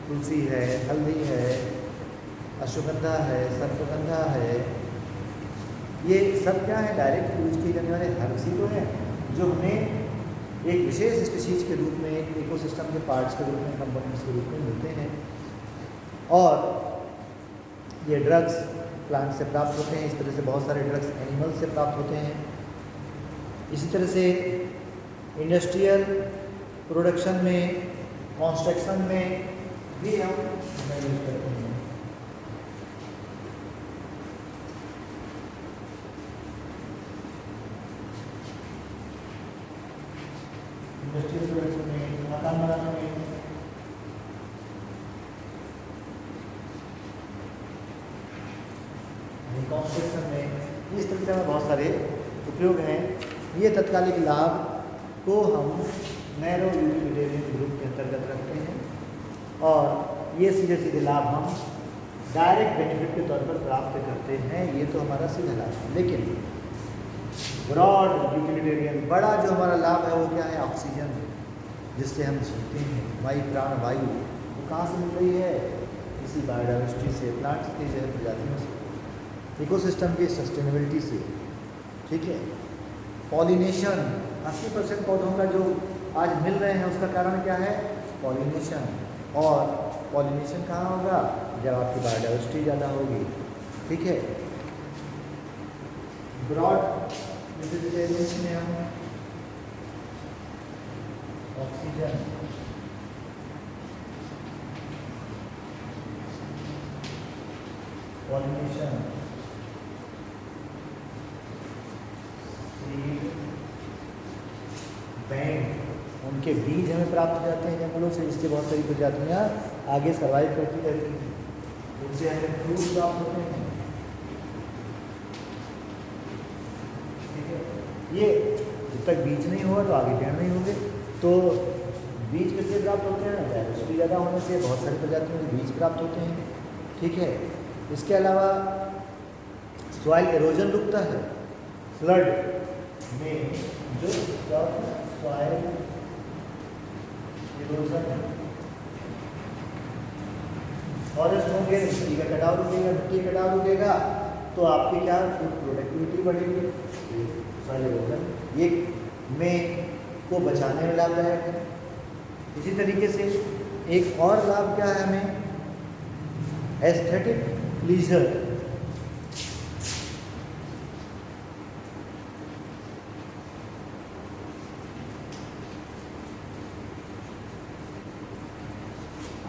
तुलसी है, हल्दी है, अश्वगंधा है, सर्पगंधा है, ये सब क्या है? डायरेक्ट यूज किए जाने वाले हर्ब्स ही तो हैं, जो हमें एक विशेष स्पीशीज के रूप में, एक इकोसिस्टम के पार्ट्स के रूप में, कंपोनेंट्स के रूप में मिलते हैं। और ये ड्रग्स प्लांट से प्राप्त होते हैं। इस तरह से बहुत सारे ड्रग्स एनिमल से प्राप्त होते हैं। इसी तरह से इंडस्ट्रियल प्रोडक्शन में, कंस्ट्रक्शन में भी हम यूज करते हैं। इंडस्ट्रियल प्रोडक्शन में, मकान बनाने में, कंस्ट्रक्शन में, इस तरह से बहुत सारे उपयोग हैं। ये तत्कालिक लाभ को हम नैरो यूटिलिटेरियन ग्रुप के अंतर्गत रखते हैं, और ये सीधे सीधे लाभ हम डायरेक्ट बेनिफिट के तौर पर प्राप्त करते हैं। ये तो हमारा सीधा लाभ है। लेकिन ब्रॉड यूटिलिटेरियन, बड़ा जो हमारा लाभ है वो क्या है? ऑक्सीजन, जिससे हम जीते हैं। हमारी प्राण वायु वो कहाँ से मिल रही है? इसी बायोडाइवर्सिटी से, प्लांट्स की जैव प्रजातियों से, इकोसिस्टम की सस्टेनेबिलिटी से। ठीक है, पॉलिनेशन, 80% पौधों का जो आज मिल रहे हैं उसका कारण क्या है? पॉलिनेशन। और पॉलिनेशन कहाँ होगा? जब आपकी बायोडाइवर्सिटी ज़्यादा होगी। ठीक है, ब्रॉड यूटिलिटेरियन में हम ऑक्सीजन, पॉलिनेशन, बैंड, उनके बीज हमें प्राप्त हो जाते हैं जंगलों से, जिससे बहुत सारी प्रजातियाँ आगे सर्वाइव करती रहती हैं। उनसे हमें फ्रूट प्राप्त होते हैं। ठीक है, ये जब तक बीज नहीं होगा तो आगे पेड़ नहीं होंगे। तो बीज किससे प्राप्त होते हैं? डाइवर्सिटी ज़्यादा होने से बहुत सारी प्रजातियों के बीज प्राप्त होते हैं। ठीक है, इसके अलावा सॉइल एरोजन रुकता है, फ्लड में जो सॉइल एरोजन है, फॉरेस्ट होंगे, मिट्टी का कटाव रुकेगा, मिट्टी का कटाव रुकेगा तो आपकी क्या फूड प्रोडक्टिविटी बढ़ेगी। सॉइल एरोजन ये में को बचाने में लाभदायक है। इसी तरीके से एक और लाभ क्या है हमें? Aesthetic pleaser.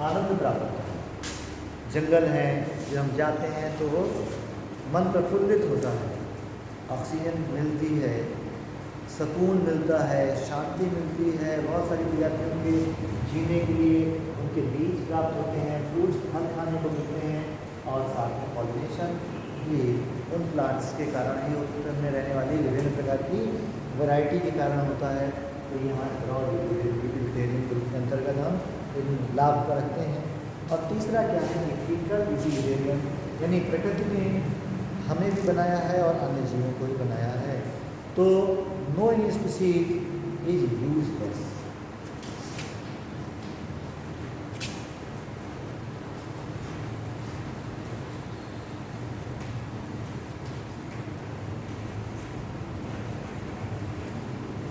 आनंद प्राप्त होता है। जंगल हैं जब हम जाते हैं तो वो मन प्रफुल्लित होता है, ऑक्सीजन मिलती है, सुकून मिलता है, शांति मिलती है। बहुत सारी प्रजातियों के जीने के लिए उनके बीज प्राप्त होते हैं, फ्रूट्स फल खाने को मिलते हैं और साथ में पॉलिनेशन भी उन प्लांट्स के कारण ही में रहने वाली विभिन्न प्रकार की वैरायटी के कारण होता है। तो यहाँ वेजिटेरियन ग्रुप के अंतर्गत हम इन लाभ को रखते हैं। और तीसरा क्या है? इक्विकल वेजिटेरियन, यानी प्रकृति ने हमें भी बनाया है और अन्य जीवों को भी बनाया है, तो no any species is useless.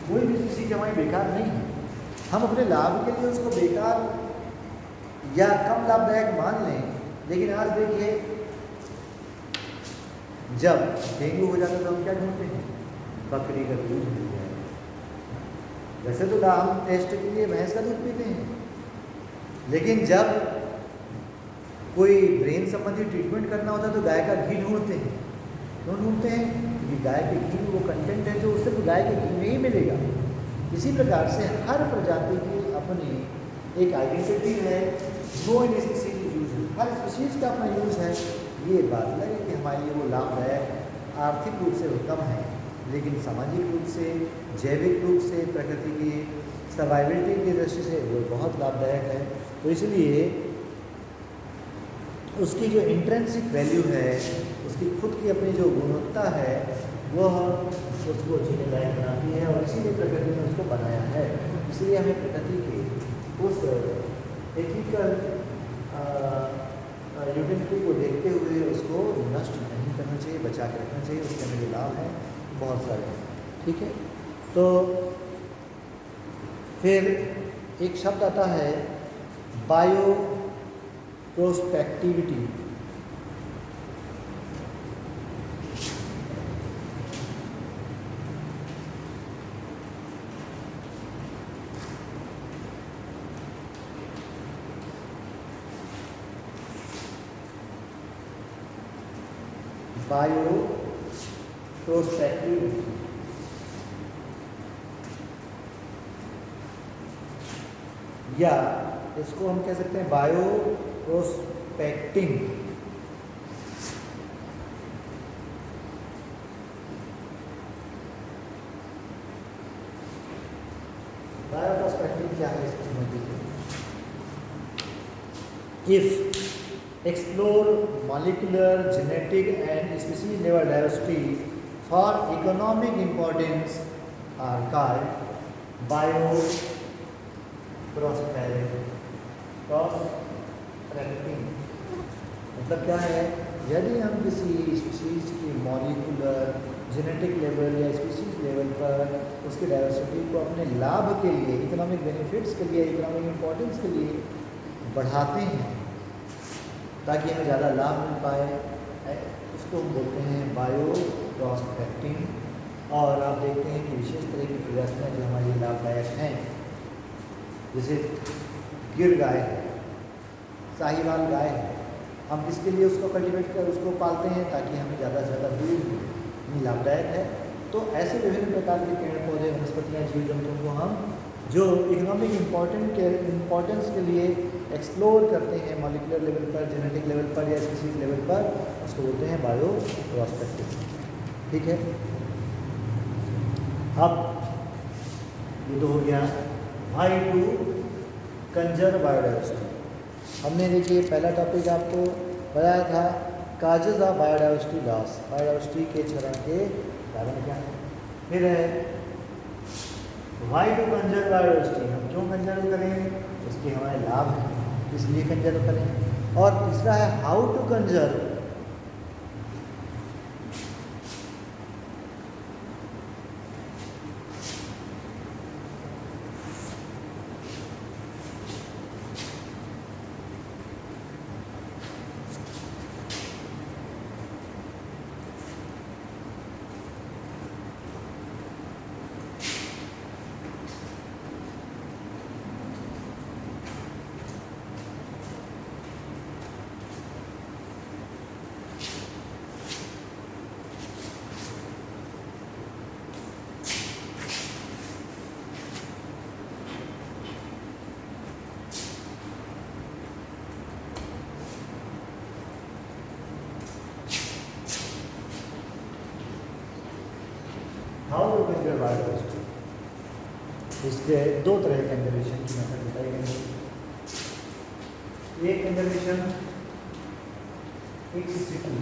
कोई भी स्पीसीज हमारी बेकार नहीं है। हम अपने लाभ के लिए उसको बेकार या कम लाभदायक मान लें, लेकिन आज देखिए जब डेंगू हो जाता है तो हम क्या ढूंढते हैं? बकरी का दूध मिल जाए। वैसे तो हम टेस्ट के लिए भैंस का दूध पीते हैं, लेकिन जब कोई ब्रेन संबंधी ट्रीटमेंट करना होता है तो गाय का घी ढूंढते हैं। क्यों ढूंढते हैं? क्योंकि गाय के घी में वो कंटेंट है जो उससे गाय के घी में ही मिलेगा। इसी प्रकार से हर प्रजाति की अपनी एक आइडेंटिटी है। नो इन स्पीसीज यूज, हर स्पीसीज का अपना यूज है। ये बात लगे कि हमारे लिए वो लाभदायक आर्थिक रूप से वो कम है, लेकिन सामाजिक रूप से, जैविक रूप से, प्रकृति की सर्वाइवलिटी की दृष्टि से वो बहुत लाभदायक है। तो इसलिए उसकी जो इंट्रिंसिक वैल्यू है, उसकी खुद की अपनी जो गुणवत्ता है, वह उसको जीने लायक बनाती है और इसीलिए प्रकृति ने उसको बनाया है। इसलिए हमें प्रकृति के उस एथिकल यूटिलिटी को देखते हुए उसको नष्ट नहीं करना चाहिए, बचा के रखना चाहिए। उसके हमें जो लाभ हैं बहुत सारे हैं। ठीक है, तो फिर एक शब्द आता है बायो प्रोस्पेक्टिविटी। बायो प्रोस्पेक्टिविटी या इसको हम कह सकते हैं बायो प्रोस्पेक्टिंग। बायो प्रोस्पेक्टिंग क्या है इसको समझ लीजिए। If explore molecular, genetic and species level diversity for economic importance are called bioprospecting। मतलब क्या है? यदि हम किसी स्पीसीज की मॉलिक्यूलर, जेनेटिक लेवल या स्पीसीज लेवल पर उसकी डाइवर्सिटी को अपने लाभ के लिए, इकोनॉमिक बेनिफिट्स के लिए, इकोनॉमिक इम्पोर्टेंस के लिए बढ़ाते हैं ताकि हमें ज़्यादा लाभ मिल पाए, उसको हम बोलते हैं बायो प्रोस्पेक्टिंग। और आप देखते हैं कि विशेष तरह की प्रजातियाँ जो हमारी लाभदायक हैं, जैसे गिर गाय है, साहिवाल गाय है, हम किसके लिए उसको कल्टिवेट कर उसको पालते हैं? ताकि हमें ज़्यादा से ज़्यादा दूध मिले, लाभदायक है। तो ऐसे विभिन्न प्रकार के पेड़ पौधे, वनस्पतियाँ, जीव जंतुओं को हम जो इकोनॉमिक इम्पोर्टेंस के लिए एक्सप्लोर करते हैं मॉलिक्यूलर लेवल पर, जेनेटिक लेवल पर या स्पीसीज लेवल पर, उसको बोलते हैं बायो प्रोस्पेक्टिंग। ठीक है, अब ये तो हो गया वाई टू कंजर्व बायोडाइवर्सिटी। हमने देखिए पहला टॉपिक आपको बताया था causes of biodiversity loss, biodiversity के क्षरण के कारण क्या है। फिर है वाई टू कंजर्व बायोडाइवर्सिटी, हम क्यों कंजर्व करें, इसके हमारे लाभ हैं इसलिए कंजर्व करें। और तीसरा है how to conserve, how to conserve biodiversity. इसके दो तरह के कंजर्वेशन की मेथड बताई गई है। एक कंजर्वेशन एक्स सिटू,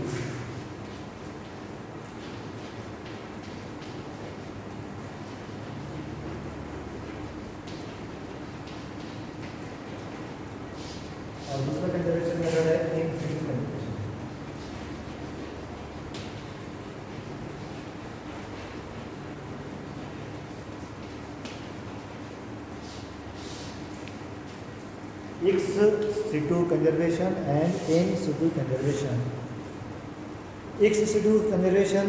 और दूसरा कंजर्वेशन मेथड है in situ conservation. Ex situ conservation and in situ conservation. Ex situ conservation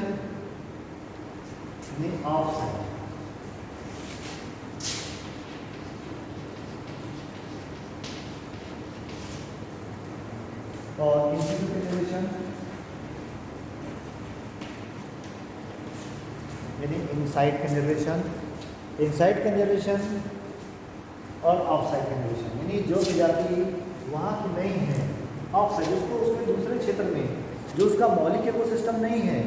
में ऑफ साइड, और इन सिटू कंजर्वेशन यानी इनसाइड कंजर्वेशन, इनसाइड कंजर्वेशन और ऑफसाइड कंजर्वेशन, यानी जो प्रजाति वहाँ की नहीं है ऑफसाइड, उसको उसमें दूसरे क्षेत्र में जो उसका मौलिक इकोसिस्टम नहीं है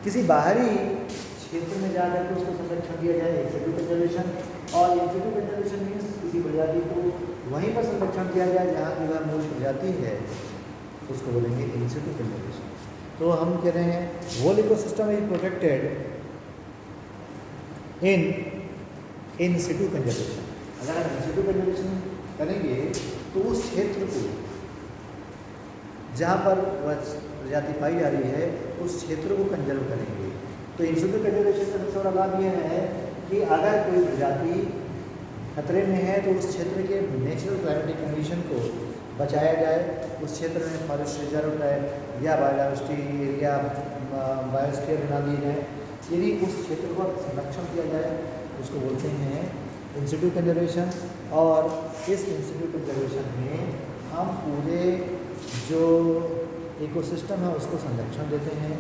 किसी बाहरी क्षेत्र में जाकर के उसको संरक्षण दिया जाए, इन सिटू कंजर्वेशन। और इन सिटू कंजर्वेशन मीन्स किसी प्रजाति को वहीं पर संरक्षण दिया जाए जहाँ की वह मूल प्रजाति है, उसको बोलेंगे इन सिटू कंजर्वेशन। तो हम कह रहे हैं whole ecosystem is protected in situ conservation. अगर हम इन सिटू कंजर्वेशन करेंगे तो उस क्षेत्र को जहाँ पर वह प्रजाति पाई जा रही है उस क्षेत्र को कंजर्व करेंगे। तो इन सिटू कंजर्वेशन का सबसे बड़ा लाभ यह है कि अगर कोई प्रजाति खतरे में है तो उस क्षेत्र के नेचुरल क्लाइमेटिक कंडीशन को बचाया जाए, उस क्षेत्र में फॉरेस्ट रिजर्व है या बायोडाइवर्सिटी एरिया बायोस्फीयर बना दी जाए, यदि उस क्षेत्र को संरक्षण किया जाए उसको बोलते हैं इन सिटू कंजर्वेशन। और इस इन सिटू कंजर्वेशन में हम पूरे जो इकोसिस्टम है उसको संरक्षण देते हैं,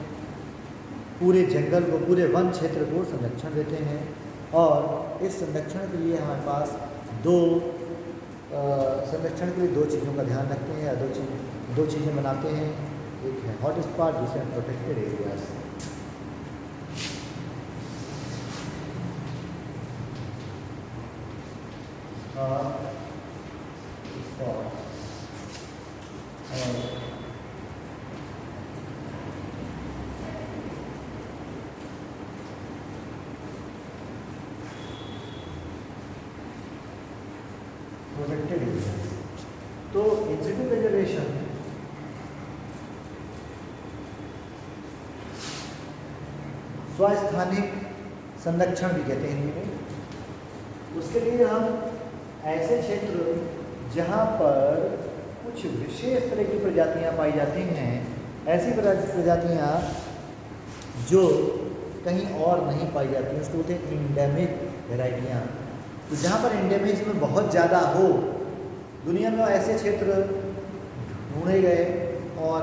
पूरे जंगल को, पूरे वन क्षेत्र को संरक्षण देते हैं। और इस संरक्षण के लिए हमारे पास संरक्षण के लिए दो चीज़ों का ध्यान रखते हैं या दो चीज़ें बनाते हैं। एक है हॉट स्पॉट, दूसरे हैं प्रोटेक्टेड एरियाज। Protected areas. तो इन सिटू कंजर्वेशन स्वास्थानिक संरक्षण भी कहते हैं हिंदी में। उसके लिए हम ऐसे क्षेत्र जहाँ पर कुछ विशेष तरह की प्रजातियाँ पाई जाती हैं, ऐसी प्रजातियाँ जो कहीं और नहीं पाई जाती हैं, उसको बोलते हैं इंडेमिक वैरायटियाँ। तो जहाँ पर इंडेमिज्म बहुत ज़्यादा हो, दुनिया में ऐसे क्षेत्र ढूंढे गए और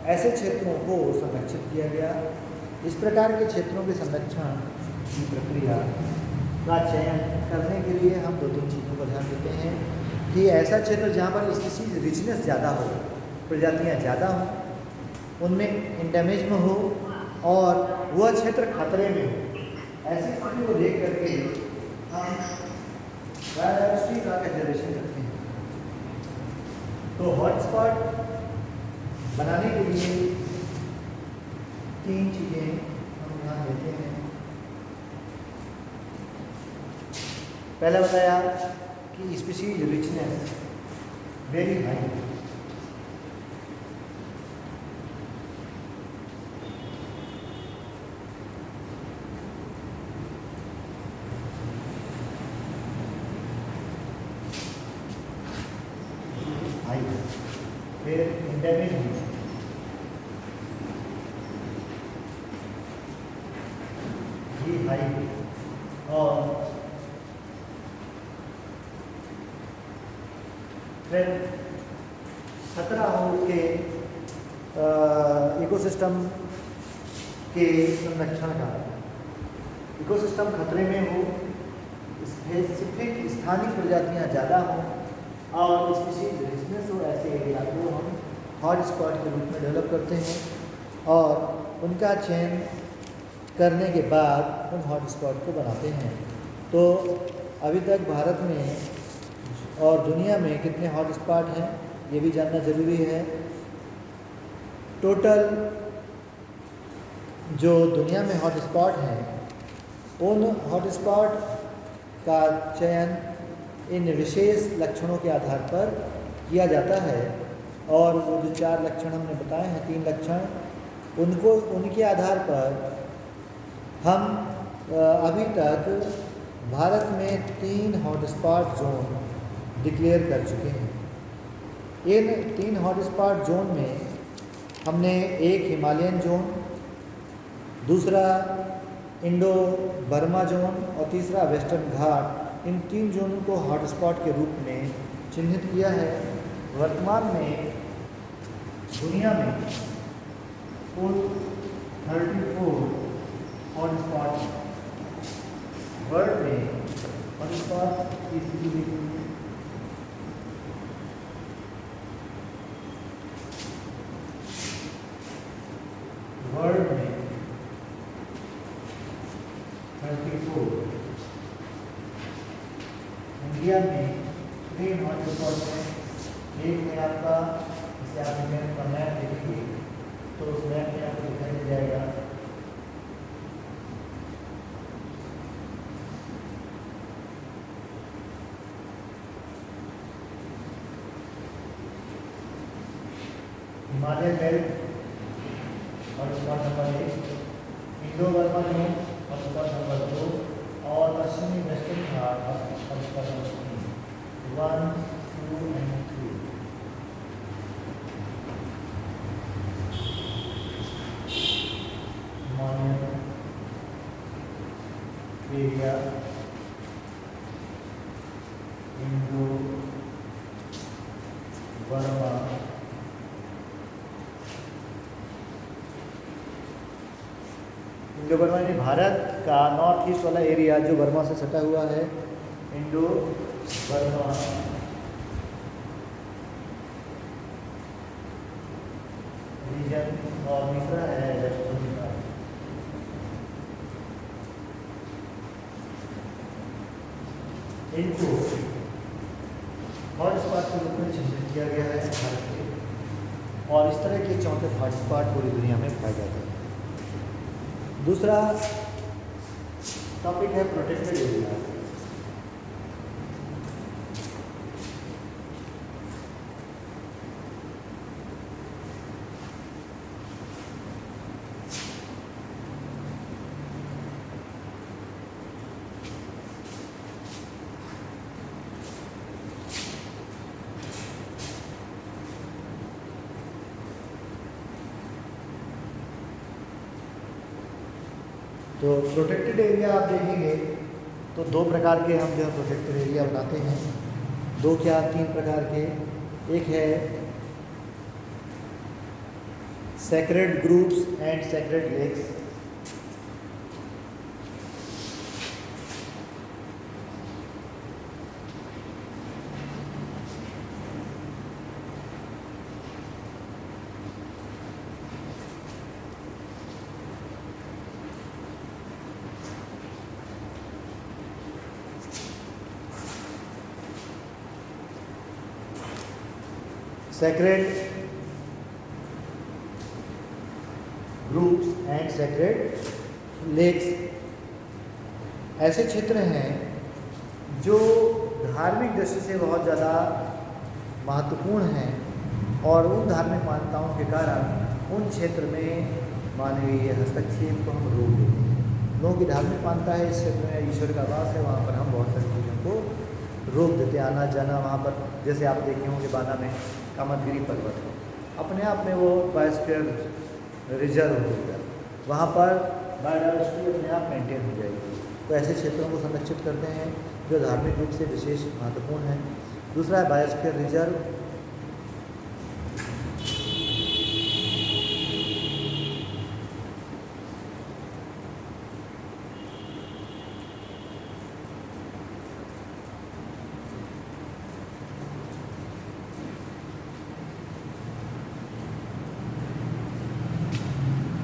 ऐसे क्षेत्रों को संरक्षित किया गया। इस प्रकार के क्षेत्रों के संरक्षण की प्रक्रिया का चयन करने के लिए हम दो तीन चीज़ों का ध्यान देते हैं कि ऐसा क्षेत्र जहाँ पर स्पीशीज रिचनेस ज़्यादा हो, प्रजातियाँ ज़्यादा हों, उनमें इंडेमिज्म हो और वह क्षेत्र खतरे में हो, ऐसी स्थिति को देख करके हम बायोडाइवर्सिटी का कंजर्वेशन करते हैं। तो हॉटस्पॉट बनाने के लिए 3 चीज़ें हम यहाँ लेते हैं। पहला बताया कि स्पीशीज रिचनेस वेरी हाई, फिर इंडेमिक ही हाई, और फिर खतरा हो उसके इकोसिस्टम के संरक्षण का, इकोसिस्टम खतरे में हो, स्पेसिफिक स्थानिक प्रजातियां ज़्यादा हों और स्पीशीज रिचनेस हो, ऐसे एरिया को हम हॉटस्पॉट के रूप में डेवलप करते हैं और उनका चयन करने के बाद उन हॉटस्पॉट को बनाते हैं। तो अभी तक भारत में और दुनिया में कितने हॉटस्पॉट हैं ये भी जानना ज़रूरी है। टोटल जो दुनिया में हॉटस्पॉट हैं उन हॉटस्पॉट का चयन इन विशेष लक्षणों के आधार पर किया जाता है, और वो जो 4 लक्षण हमने बताए हैं, 3 लक्षण, उनके आधार पर हम अभी तक भारत में 3 हॉटस्पॉट जोन डिक्लेयर कर चुके हैं। इन 3 हॉटस्पॉट जोन में हमने एक हिमालयन जोन, दूसरा इंडो बर्मा जोन और तीसरा वेस्टर्न घाट, इन 3 जोनों को हॉटस्पॉट के रूप में चिन्हित किया है। वर्तमान में दुनिया में कुल 34 हॉटस्पॉट, वर्ल्ड में हॉटस्पॉट की स्थिति वर्ल्ड में 34, इंडिया में 3 हॉटस्पॉट हैं। एक में आपका, इसे आप इंडिया का मैप देखेंगे तो उस मैप में आपको दिखाई दे जाएगा Himalaya belt hotspot number 1, Indo Burma zone hotspot number 2 और पश्चिमी western Ghat hotspot number 3, 1, 2 and 3। Himalayan area, Indo Burma, Indo Burma यानी भारत का नॉर्थ ईस्ट वाला एरिया जो बर्मा से सटा हुआ है, इंडो बर्मा रीजन, और तीसरा है वेस्टर्न घाट। इनको हॉटस्पॉट के रूप में चिन्हित किया गया है भारत के, और इस तरह के 34 हॉटस्पॉट पूरी दुनिया में पाए जाते हैं। दूसरा टॉपिक है प्रोटेक्टेड एरिया। तो प्रोटेक्टेड एरिया आप देखेंगे तो 2 प्रकार के हम जो है प्रोटेक्टेड एरिया बनाते हैं। 2 क्या 3 प्रकार के। एक है sacred groups and sacred lakes. Sacred groups and sacred lakes ऐसे क्षेत्र हैं जो धार्मिक दृष्टि से बहुत ज़्यादा महत्वपूर्ण हैं और उन धार्मिक मान्यताओं के कारण उन क्षेत्र में मानवीय हस्तक्षेप को हम रोक देते हैं। लोगों की धार्मिक मान्यता है इस क्षेत्र में ईश्वर का वास है, वहाँ पर हम बहुत सारी चीज़ों को रोक देते हैं। आना जाना वहाँ पर, जैसे आप देखे होंगे बाना में कामतगिरी पर्वत है, अपने आप में वो बायोस्फीयर रिजर्व हो गया, वहाँ पर बायोडाइवर्सिटी अपने आप मेंटेन हो जाएगी। तो ऐसे क्षेत्रों को संरक्षित करते हैं जो धार्मिक रूप से विशेष महत्वपूर्ण है। दूसरा है बायोस्फीयर रिजर्व।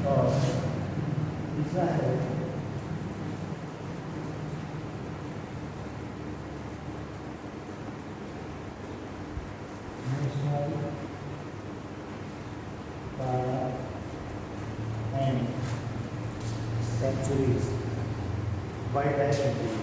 और तीसरा है national park and sanctuaries, wild life sanctuaries.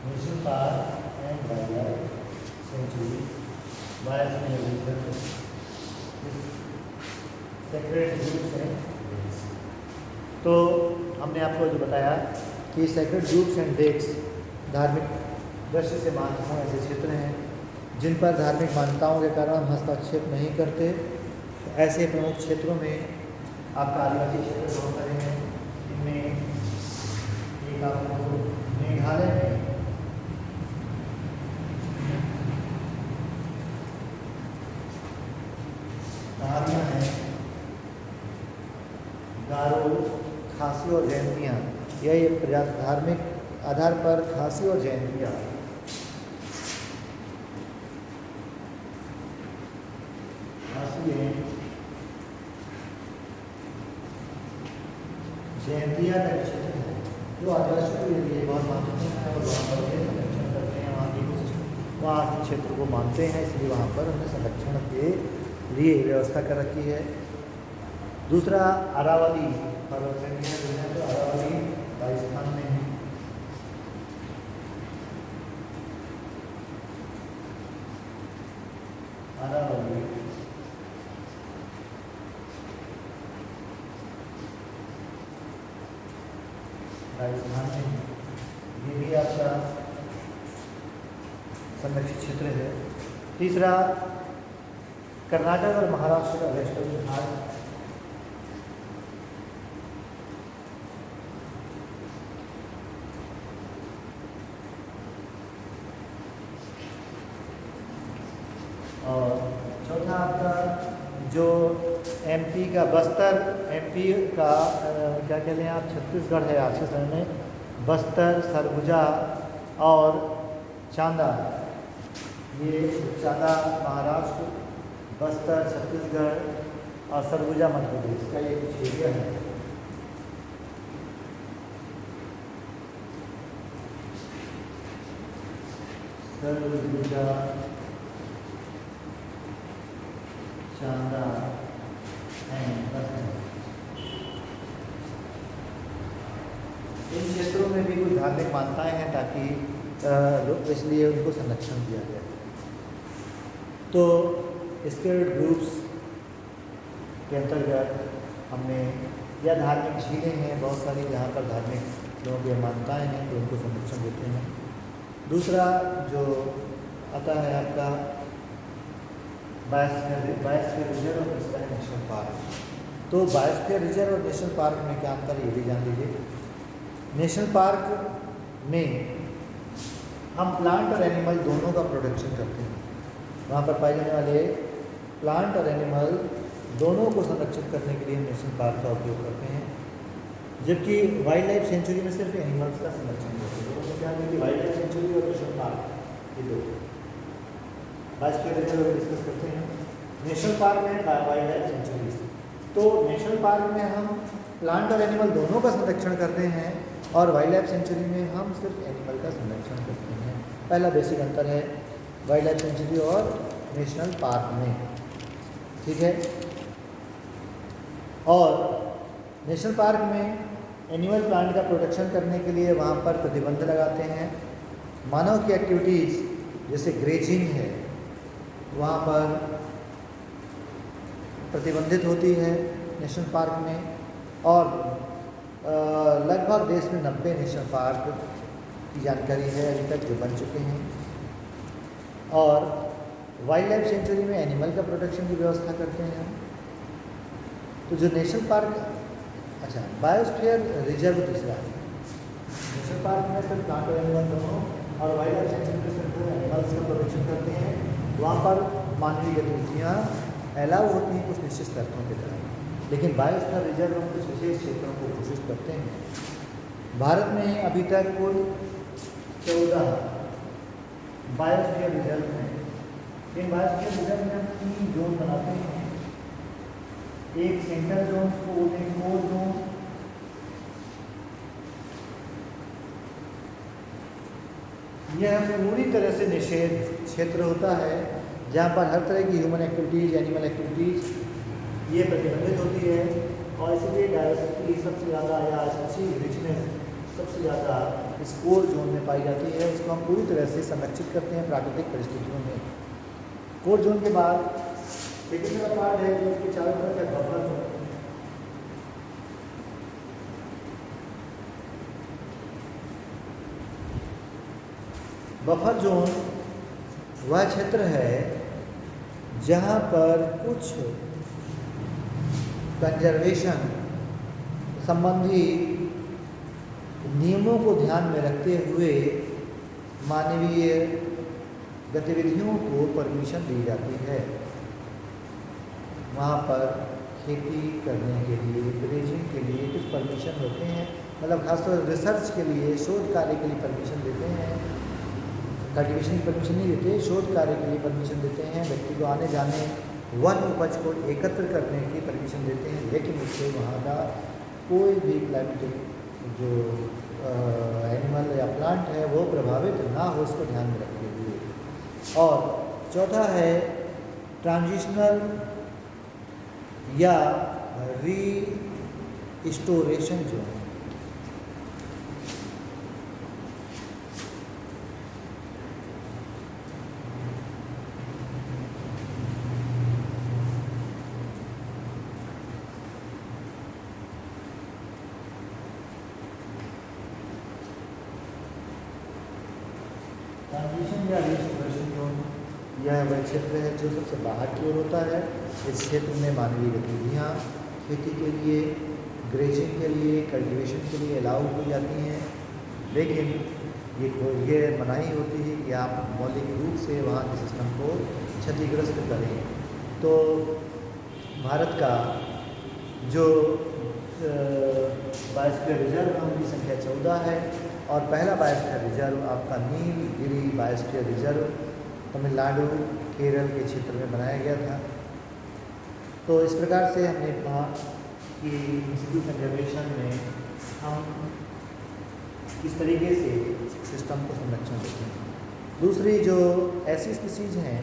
National park and wild life sanctuary, sacred groups हैं। तो हमने आपको जो बताया कि सेक्रेड ग्रुप्स एंड लेक्स धार्मिक दृष्टि से महत्वपूर्ण ऐसे क्षेत्र हैं जिन पर धार्मिक मान्यताओं के कारण हम हस्तक्षेप नहीं करते। तो ऐसे प्रमुख क्षेत्रों में आपका आदिवासी क्षेत्र बहुत सारे हैं, इनमें एक आपको मेघालय में पहाड़ियाँ हैं, गारो, खासी और जयंतियाँ, यह एक धार्मिक आधार पर खासी और जयंतियाँ जयंतिया का क्षेत्र है जो आदिवासियों के लिए बहुत महत्वपूर्ण है और वहाँ पर संरक्षण करते हैं, वहाँ के क्षेत्र को मानते हैं, इसलिए वहाँ पर हमने संरक्षण के लिए व्यवस्था कर रखी है। दूसरा अरावली पर्वतश्रेणियाँ जो है, तो अरावली राजस्थान में है। अरावली राजस्थान में, ये भी आपका संरक्षित क्षेत्र है। तीसरा कर्नाटक और महाराष्ट्र का वेस्टर्न घाट, और चौथा आपका जो एमपी का बस्तर, एमपी का क्या कहते हैं आप, छत्तीसगढ़ है आज के समय में, बस्तर, सरगुजा और चांदा, ये चांदा महाराष्ट्र, बस्तर छत्तीसगढ़ और सरगुजा मध्य प्रदेश का ये कुछ एरिया है। सरगुजा, चांदा एंड बस्तर, इन क्षेत्रों में भी कुछ धार्मिक मान्यताएं हैं ताकि इसलिए उनको संरक्षण दिया गया। तो स्केर्ड ग्रुप्स के अंतर्गत हमने या धार्मिक झीलें हैं बहुत सारी जहाँ पर धार्मिक लोगों की मान्यताएं हैं तो उनको संरक्षण देते हैं। दूसरा जो आता है आपका बायोस्फीयर रिजर्व और तीसरा है नेशनल पार्क। तो बायोस्फीयर रिजर्व और नेशनल पार्क में क्या अंतर, ये भी जान लीजिए। नेशनल पार्क में हम प्लांट और एनिमल दोनों का प्रोटेक्शन करते हैं, वहाँ पर पाए जाने वाले प्लांट और एनिमल दोनों को संरक्षित करने के लिए हम नेशनल पार्क का उपयोग करते हैं। जबकि वाइल्ड लाइफ सेंचुरी में सिर्फ एनिमल्स का संरक्षण करते हैं। तो क्या है कि वाइल्ड लाइफ सेंचुरी और नेशनल पार्क ये दो बायोस्फीयर रिजर्व डिस्कस करते हैं। नेशनल पार्क है वाइल्ड लाइफ सेंचुरी, तो नेशनल पार्क में हम प्लांट और एनिमल दोनों का संरक्षण करते हैं और वाइल्ड लाइफ सेंचुरी में हम सिर्फ एनिमल का संरक्षण करते हैं। पहला बेसिक अंतर है वाइल्ड लाइफ सेंचुरी और नेशनल पार्क में, ठीक है। और नेशनल पार्क में एनिमल प्लांट का प्रोटेक्शन करने के लिए वहाँ पर प्रतिबंध लगाते हैं। मानव की एक्टिविटीज़ जैसे ग्रेजिंग है वहाँ पर प्रतिबंधित होती है नेशनल पार्क में। और लगभग देश में 90 नेशनल पार्क की जानकारी है अभी तक जो बन चुके हैं। और वाइल्ड लाइफ सेंचुरी में एनिमल का प्रोटेक्शन की व्यवस्था करते हैं। तो जो नेशनल पार्क, अच्छा, बायोस्फीयर रिजर्व तीसरा है। नेशनल पार्क में सिर्फ प्लांट और एनिमल दोनों और वाइल्ड लाइफ सेंचुरी में सिर्फ एनिमल्स का प्रोटेक्शन करते हैं। वहाँ पर मानवीय गतिविधियाँ अलाउ होती हैं कुछ निश्चित शर्तों के तहत, लेकिन बायोस्फीयर रिजर्व में कुछ विशेष क्षेत्रों को घोषित करते हैं। भारत में अभी तक कुल 14 बायोस्फीयर रिजर्व हैं। इन बायोस्फीयर रिजर्व में हम 3 जोन बनाते हैं। एक सेंट्रल जोन को बोलते हैं कोर जोन, यह पूरी तरह से निषेध क्षेत्र होता है जहाँ पर हर तरह की ह्यूमन एक्टिविटीज़, एनिमल एक्टिविटीज़ ये प्रतिबंधित होती है। और इसलिए डायवर्सिटी सबसे ज़्यादा या स्पीशीज रिचनेस सबसे ज़्यादा इस कोर जोन में पाई जाती है। इसको हम पूरी तरह से संरक्षित करते हैं प्राकृतिक परिस्थितियों में। कोर जोन के बाद सेकेंड पार्ट है जो इसके चारों तरफ है बफर जोन। बफर जोन वह क्षेत्र है जहाँ पर कुछ कंजर्वेशन संबंधी नियमों को ध्यान में रखते हुए मानवीय गतिविधियों को परमिशन दी जाती है। वहाँ पर खेती करने के लिए, ग्रेजिंग के लिए कुछ परमिशन होते हैं, मतलब खासतौर रिसर्च के लिए, शोध कार्य के लिए परमिशन देते हैं। कल्टिवेशन की परमिशन नहीं देते, शोध कार्य के लिए परमिशन देते हैं। व्यक्ति को आने जाने, वन उपज को एकत्र करने की परमिशन देते हैं, लेकिन उससे वहाँ का कोई भी क्लाइमेटिक जो एनिमल या प्लांट है वो प्रभावित ना हो, इसको ध्यान में रखते हुए। और चौथा है ट्रांजिशनल या रीस्टोरेशन जोन। ट्रांजिशन या रीस्टोरेशन जोन यह वह क्षेत्र है जो सबसे बाहर की ओर होता है। इस क्षेत्र में मानवीय गतिविधियाँ खेती के लिए, ग्रेजिंग के लिए, कल्टीवेशन के लिए अलाउ की जाती हैं, लेकिन ये मनाही होती है कि आप मौलिक रूप से वहाँ के सिस्टम को क्षतिग्रस्त करें। तो भारत का जो बायोस्फीयर रिजर्व है उनकी संख्या 14 है। और पहला बायोस्फीयर रिजर्व आपका नीलगिरी बायोस्फीयर रिजर्व तमिलनाडु, केरल के क्षेत्र में बनाया गया था। तो इस प्रकार से हमने कहा कि इंस्टीट्यूट कंजर्वेशन में हम इस तरीके से सिस्टम को संरक्षण देते हैं। दूसरी जो ऐसी स्पीसीज हैं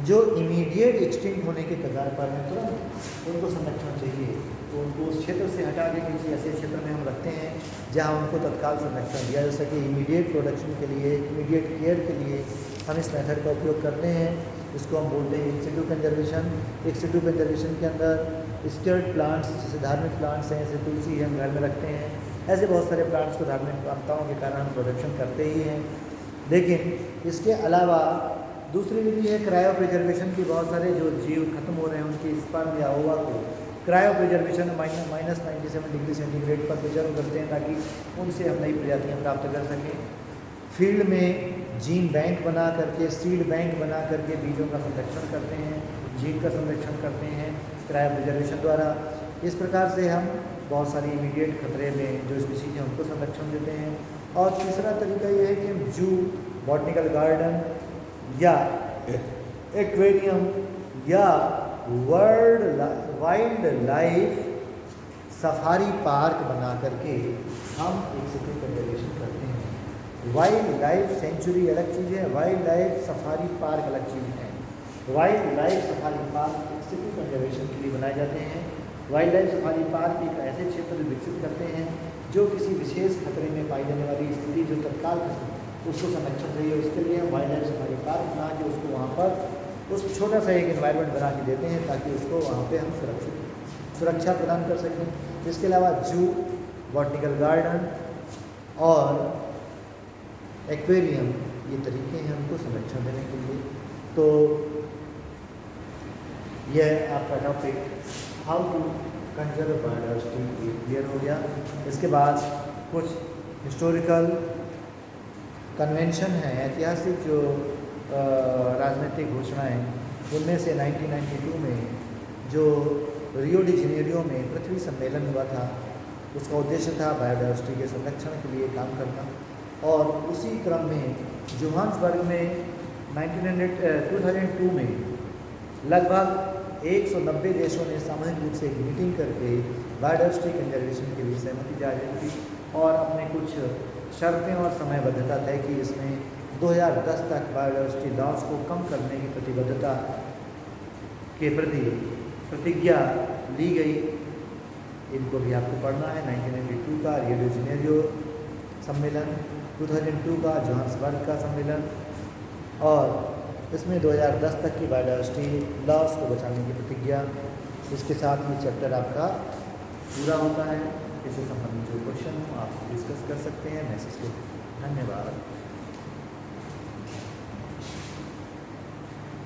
जो इमीडिएट एक्सटिंक्ट होने के कगार पर हैं, तुरंत उनको संरक्षण चाहिए, तो उनको उस क्षेत्र से हटा के किसी ऐसे क्षेत्र में हम रखते हैं जहां उनको तत्काल संरक्षण दिया जा सके। इमीडिएट प्रोडक्शन के लिए, इमीडिएट केयर के लिए हम इस मेथड का उपयोग करते हैं। इसको हम बोलते हैं एक्सिट्यू कंजर्वेशन। एक्सिट्यू कंजर्वेशन के अंदर स्टर्ड प्लांट्स, जैसे धार्मिक प्लांट्स हैं, जैसे तुलसी हम घर में रखते हैं, ऐसे बहुत सारे प्लांट्स को धार्मिक मान्यताओं के कारण हम प्रोडक्शन करते ही हैं। लेकिन इसके अलावा दूसरी विधि है क्रायो प्रिजर्वेशन की। बहुत सारे जो जीव खत्म हो रहे हैं उनकी स्पर्म या ओवा को क्रायो प्रिजर्वेशन -97 डिग्री सेंटीग्रेड पर प्रिजर्व करते हैं ताकि उनसे हम नई प्रजातियाँ प्राप्त कर सकें। फील्ड में जीन बैंक बना करके, सीड बैंक बना करके बीजों का संरक्षण करते हैं, जीन का संरक्षण करते हैं क्रायो प्रिजर्वेशन द्वारा। इस प्रकार से हम बहुत सारी इमीडिएट खतरे में जो स्पीशीज हैं उनको संरक्षण देते हैं। और तीसरा तरीका ये है कि हम जू, बॉटनिकल गार्डन या एक्वेरियम या वाइल्ड लाइफ सफारी पार्क बना करके हम एक सिटी कंजर्वेशन करते हैं। वाइल्ड लाइफ सेंचुरी अलग चीज़ है, वाइल्ड लाइफ सफारी पार्क अलग चीज़ है। वाइल्ड लाइफ सफारी पार्क एक सिटी कंजर्वेशन के लिए बनाए जाते हैं। वाइल्ड लाइफ सफारी पार्क एक ऐसे क्षेत्र विकसित करते हैं जो किसी विशेष खतरे में पाई जाने वाली स्थिति जो तत्काल उसको संरक्षण चाहिए, उसके लिए हम वाइल्ड लाइफ सफारी पार्क बना के उसको वहाँ पर उस छोटा सा एक इन्वायरमेंट बना के देते हैं ताकि उसको वहाँ पे हम सुरक्षा प्रदान कर सकें। इसके अलावा जू, बॉटनिकल गार्डन और एक्वेरियम ये तरीके हैं उनको संरक्षण देने के लिए। तो यह आपका topic how to conserve biodiversity clear हो गया। इसके बाद कुछ हिस्टोरिकल कन्वेंशन हैं, ऐतिहासिक जो राजनीतिक घोषणाएं, उनमें से 1992 में जो रियो डी जेनेरियो में पृथ्वी सम्मेलन हुआ था, उसका उद्देश्य था बायोडाइवर्सिटी के संरक्षण के लिए काम करना। और उसी क्रम में जोहान्सबर्ग में 2002 में लगभग 190 देशों ने सामूहिक रूप से एक मीटिंग करके बायोडाइवर्सिटी कंजर्वेशन के लिए सहमति जारी की और अपने कुछ शर्तें और समयबद्धता तय की। इसमें 2010 तक बायोडाइवर्सिटी लॉस को कम करने की प्रतिबद्धता के प्रति प्रतिज्ञा ली गई। इनको भी आपको पढ़ना है। 1992 का रियो डी जेनेरियो सम्मेलन, 2002 का जोहान्सबर्ग का सम्मेलन और इसमें 2010 तक की बायोडाइवर्सिटी लॉस को बचाने की प्रतिज्ञा। इसके साथ ये चैप्टर आपका पूरा होता है। इससे संबंधित जो क्वेश्चन हो आप डिस्कस कर सकते हैं मैसेज के। धन्यवाद।